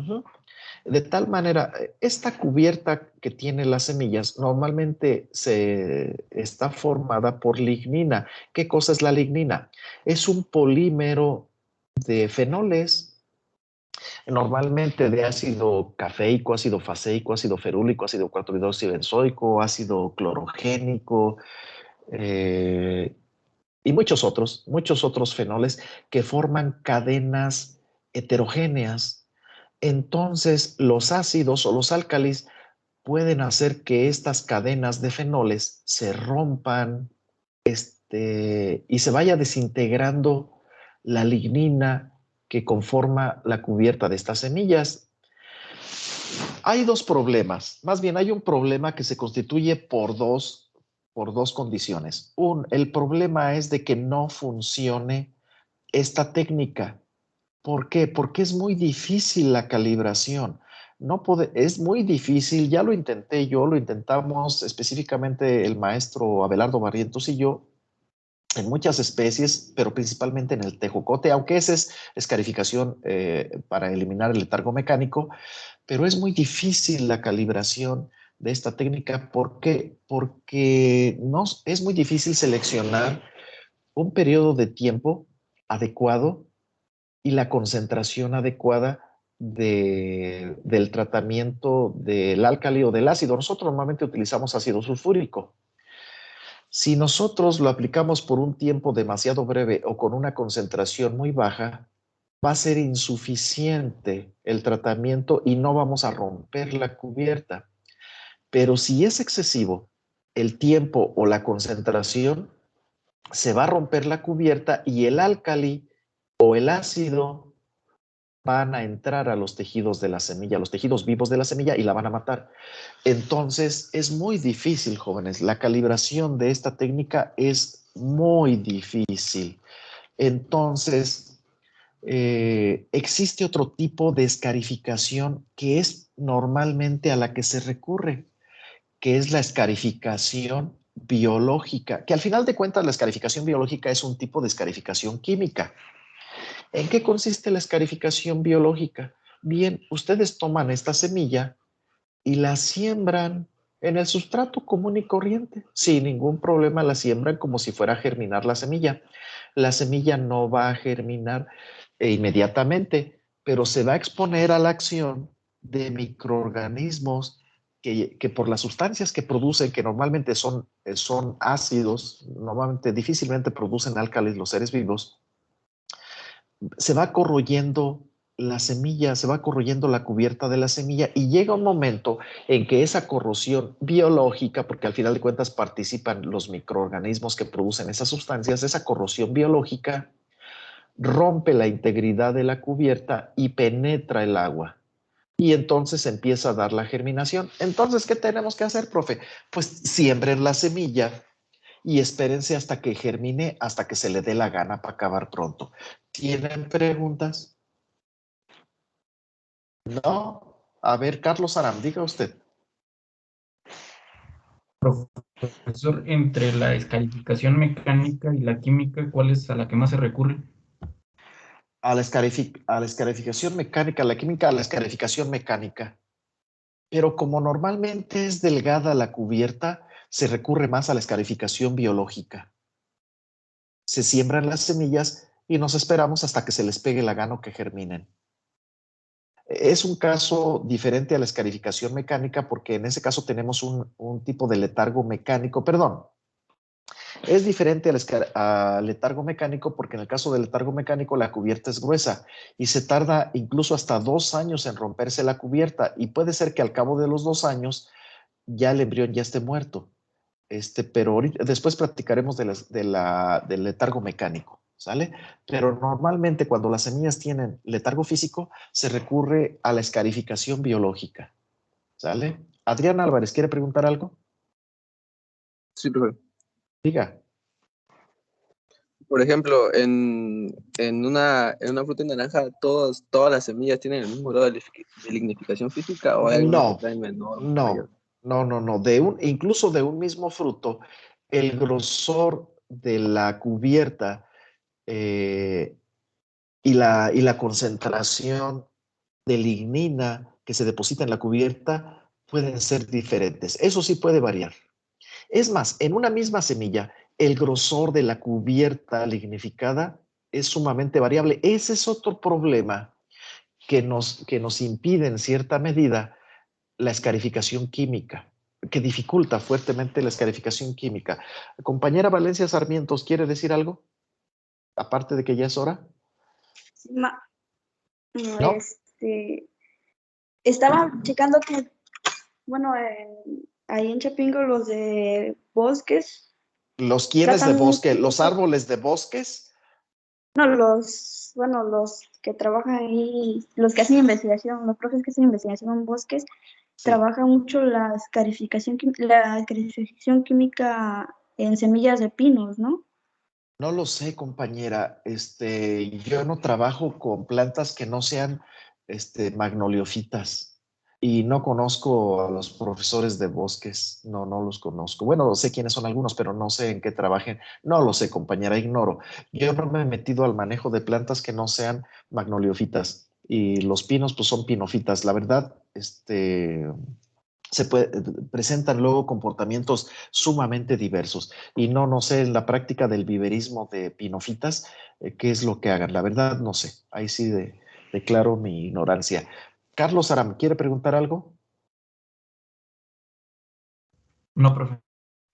De tal manera, esta cubierta que tiene las semillas normalmente está formada por lignina. ¿Qué cosa es la lignina? Es un polímero de fenoles, normalmente de ácido cafeico, ácido faceico, ácido ferúlico, ácido 4-hidroxibenzoico, ácido clorogénico, eh, y muchos otros fenoles que forman cadenas heterogéneas. Entonces, los ácidos o los álcalis pueden hacer que estas cadenas de fenoles se rompan, y se vaya desintegrando la lignina que conforma la cubierta de estas semillas. Hay dos problemas, más bien hay un problema que se constituye por dos condiciones. El problema es de que no funcione esta técnica. ¿Por qué? Porque es muy difícil la calibración. Es muy difícil, ya lo intenté yo, lo intentamos específicamente el maestro Abelardo Barrientos y yo, en muchas especies, pero principalmente en el tejocote, aunque esa es escarificación para eliminar el letargo mecánico, pero es muy difícil la calibración de esta técnica. ¿Por qué? Porque es muy difícil seleccionar un periodo de tiempo adecuado y la concentración adecuada del tratamiento del álcali o del ácido. Nosotros normalmente utilizamos ácido sulfúrico. Si nosotros lo aplicamos por un tiempo demasiado breve o con una concentración muy baja, va a ser insuficiente el tratamiento y no vamos a romper la cubierta. Pero si es excesivo el tiempo o la concentración, se va a romper la cubierta y el álcali o el ácido van a entrar a los tejidos de la semilla, a los tejidos vivos de la semilla y la van a matar. Entonces, es muy difícil, jóvenes. La calibración de esta técnica es muy difícil. Entonces, existe otro tipo de escarificación que es normalmente a la que se recurre, que es la escarificación biológica, que al final de cuentas la escarificación biológica es un tipo de escarificación química. ¿En qué consiste la escarificación biológica? Bien, ustedes toman esta semilla y la siembran en el sustrato común y corriente. Sin ningún problema la siembran como si fuera a germinar la semilla. La semilla no va a germinar inmediatamente, pero se va a exponer a la acción de microorganismos que por las sustancias que producen, que normalmente son ácidos, normalmente difícilmente producen álcalis los seres vivos, se va corroyendo la semilla, se va corroyendo la cubierta de la semilla y llega un momento en que esa corrosión biológica, porque al final de cuentas participan los microorganismos que producen esas sustancias, esa corrosión biológica rompe la integridad de la cubierta y penetra el agua. Y entonces empieza a dar la germinación. Entonces, ¿qué tenemos que hacer, profe? Pues siembren la semilla y espérense hasta que germine, hasta que se le dé la gana para acabar pronto. ¿Tienen preguntas? No. A ver, Carlos Aram, diga usted. Profesor, entre la escarificación mecánica y la química, ¿cuál es a la que más se recurre? A la escarificación mecánica, a la química, a la escarificación mecánica. Pero como normalmente es delgada la cubierta, se recurre más a la escarificación biológica. Se siembran las semillas y nos esperamos hasta que se les pegue la gana o que germinen. Es un caso diferente a la escarificación mecánica porque en ese caso tenemos un tipo de letargo mecánico, perdón. Es diferente al letargo mecánico porque en el caso del letargo mecánico la cubierta es gruesa y se tarda incluso hasta 2 años en romperse la cubierta y puede ser que al cabo de los 2 años ya el embrión ya esté muerto. Pero después practicaremos del letargo mecánico, ¿sale? Pero normalmente cuando las semillas tienen letargo físico, se recurre a la escarificación biológica, ¿sale? Adrián Álvarez, ¿quiere preguntar algo? Sí, profe. Diga. Por ejemplo, en una fruta de naranja, todas las semillas tienen el mismo grado de lignificación física o hay algunas que traen menor o mayor. No. Incluso de un mismo fruto, el grosor de la cubierta y la concentración de lignina que se deposita en la cubierta pueden ser diferentes. Eso sí puede variar. Es más, en una misma semilla, el grosor de la cubierta lignificada es sumamente variable. Ese es otro problema que nos impide en cierta medida la escarificación química, que dificulta fuertemente la escarificación química. Compañera Valencia Sarmientos, ¿quiere decir algo? Aparte de que ya es hora. No, estaba checando que, bueno, ahí en Chapingo los de bosques. ¿Los quiénes de bosque? ¿Los árboles de bosques? No, los que trabajan ahí, los que hacen investigación, los profes que hacen investigación en bosques, sí, trabajan mucho la escarificación química en semillas de pinos, ¿no? No lo sé, compañera. Yo no trabajo con plantas que no sean magnoliofitas y no conozco a los profesores de bosques. No los conozco. Bueno, sé quiénes son algunos, pero no sé en qué trabajen. No lo sé, compañera, ignoro. Yo no me he metido al manejo de plantas que no sean magnoliofitas y los pinos pues son pinofitas. La verdad, presentan luego comportamientos sumamente diversos. Y no sé, en la práctica del viverismo de pinofitas, qué es lo que hagan. La verdad, no sé. Ahí sí declaro mi ignorancia. Carlos Aram, ¿quiere preguntar algo? No, profe.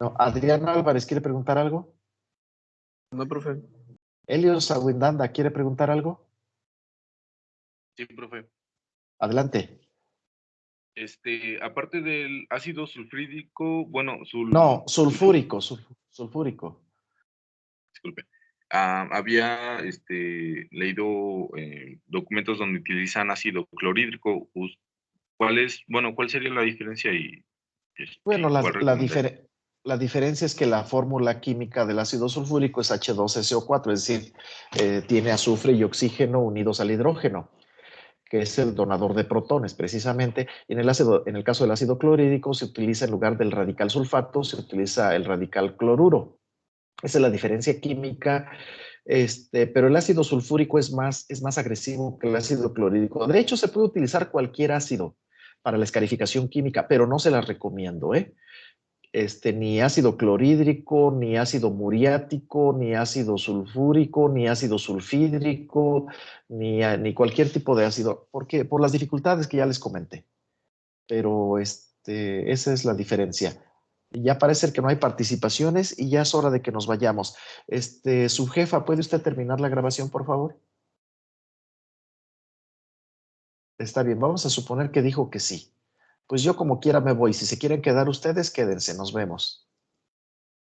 No. Adrián Álvarez, ¿quiere preguntar algo? No, profe. Helios Aguindanda, ¿quiere preguntar algo? Sí, profe. Adelante. Aparte del ácido sulfúrico, bueno, No, sulfúrico. disculpe. Había leído documentos donde utilizan ácido clorhídrico. ¿Cuál sería la diferencia y Bueno, cuál recomendaría? la diferencia es que la fórmula química del ácido sulfúrico es H2SO4, es decir, tiene azufre y oxígeno unidos al hidrógeno, que es el donador de protones, precisamente. Y en el caso del ácido clorhídrico se utiliza en lugar del radical sulfato, se utiliza el radical cloruro. Esa es la diferencia química, pero el ácido sulfúrico es más agresivo que el ácido clorhídrico. De hecho, se puede utilizar cualquier ácido para la escarificación química, pero no se las recomiendo, ¿eh? Ni ácido clorhídrico, ni ácido muriático, ni ácido sulfúrico, ni ácido sulfídrico, ni cualquier tipo de ácido, porque por las dificultades que ya les comenté. Pero esa es la diferencia. Ya parece que no hay participaciones y ya es hora de que nos vayamos. Su jefa, ¿puede usted terminar la grabación, por favor? Está bien, vamos a suponer que dijo que sí. Pues yo como quiera me voy. Si se quieren quedar ustedes, quédense. Nos vemos.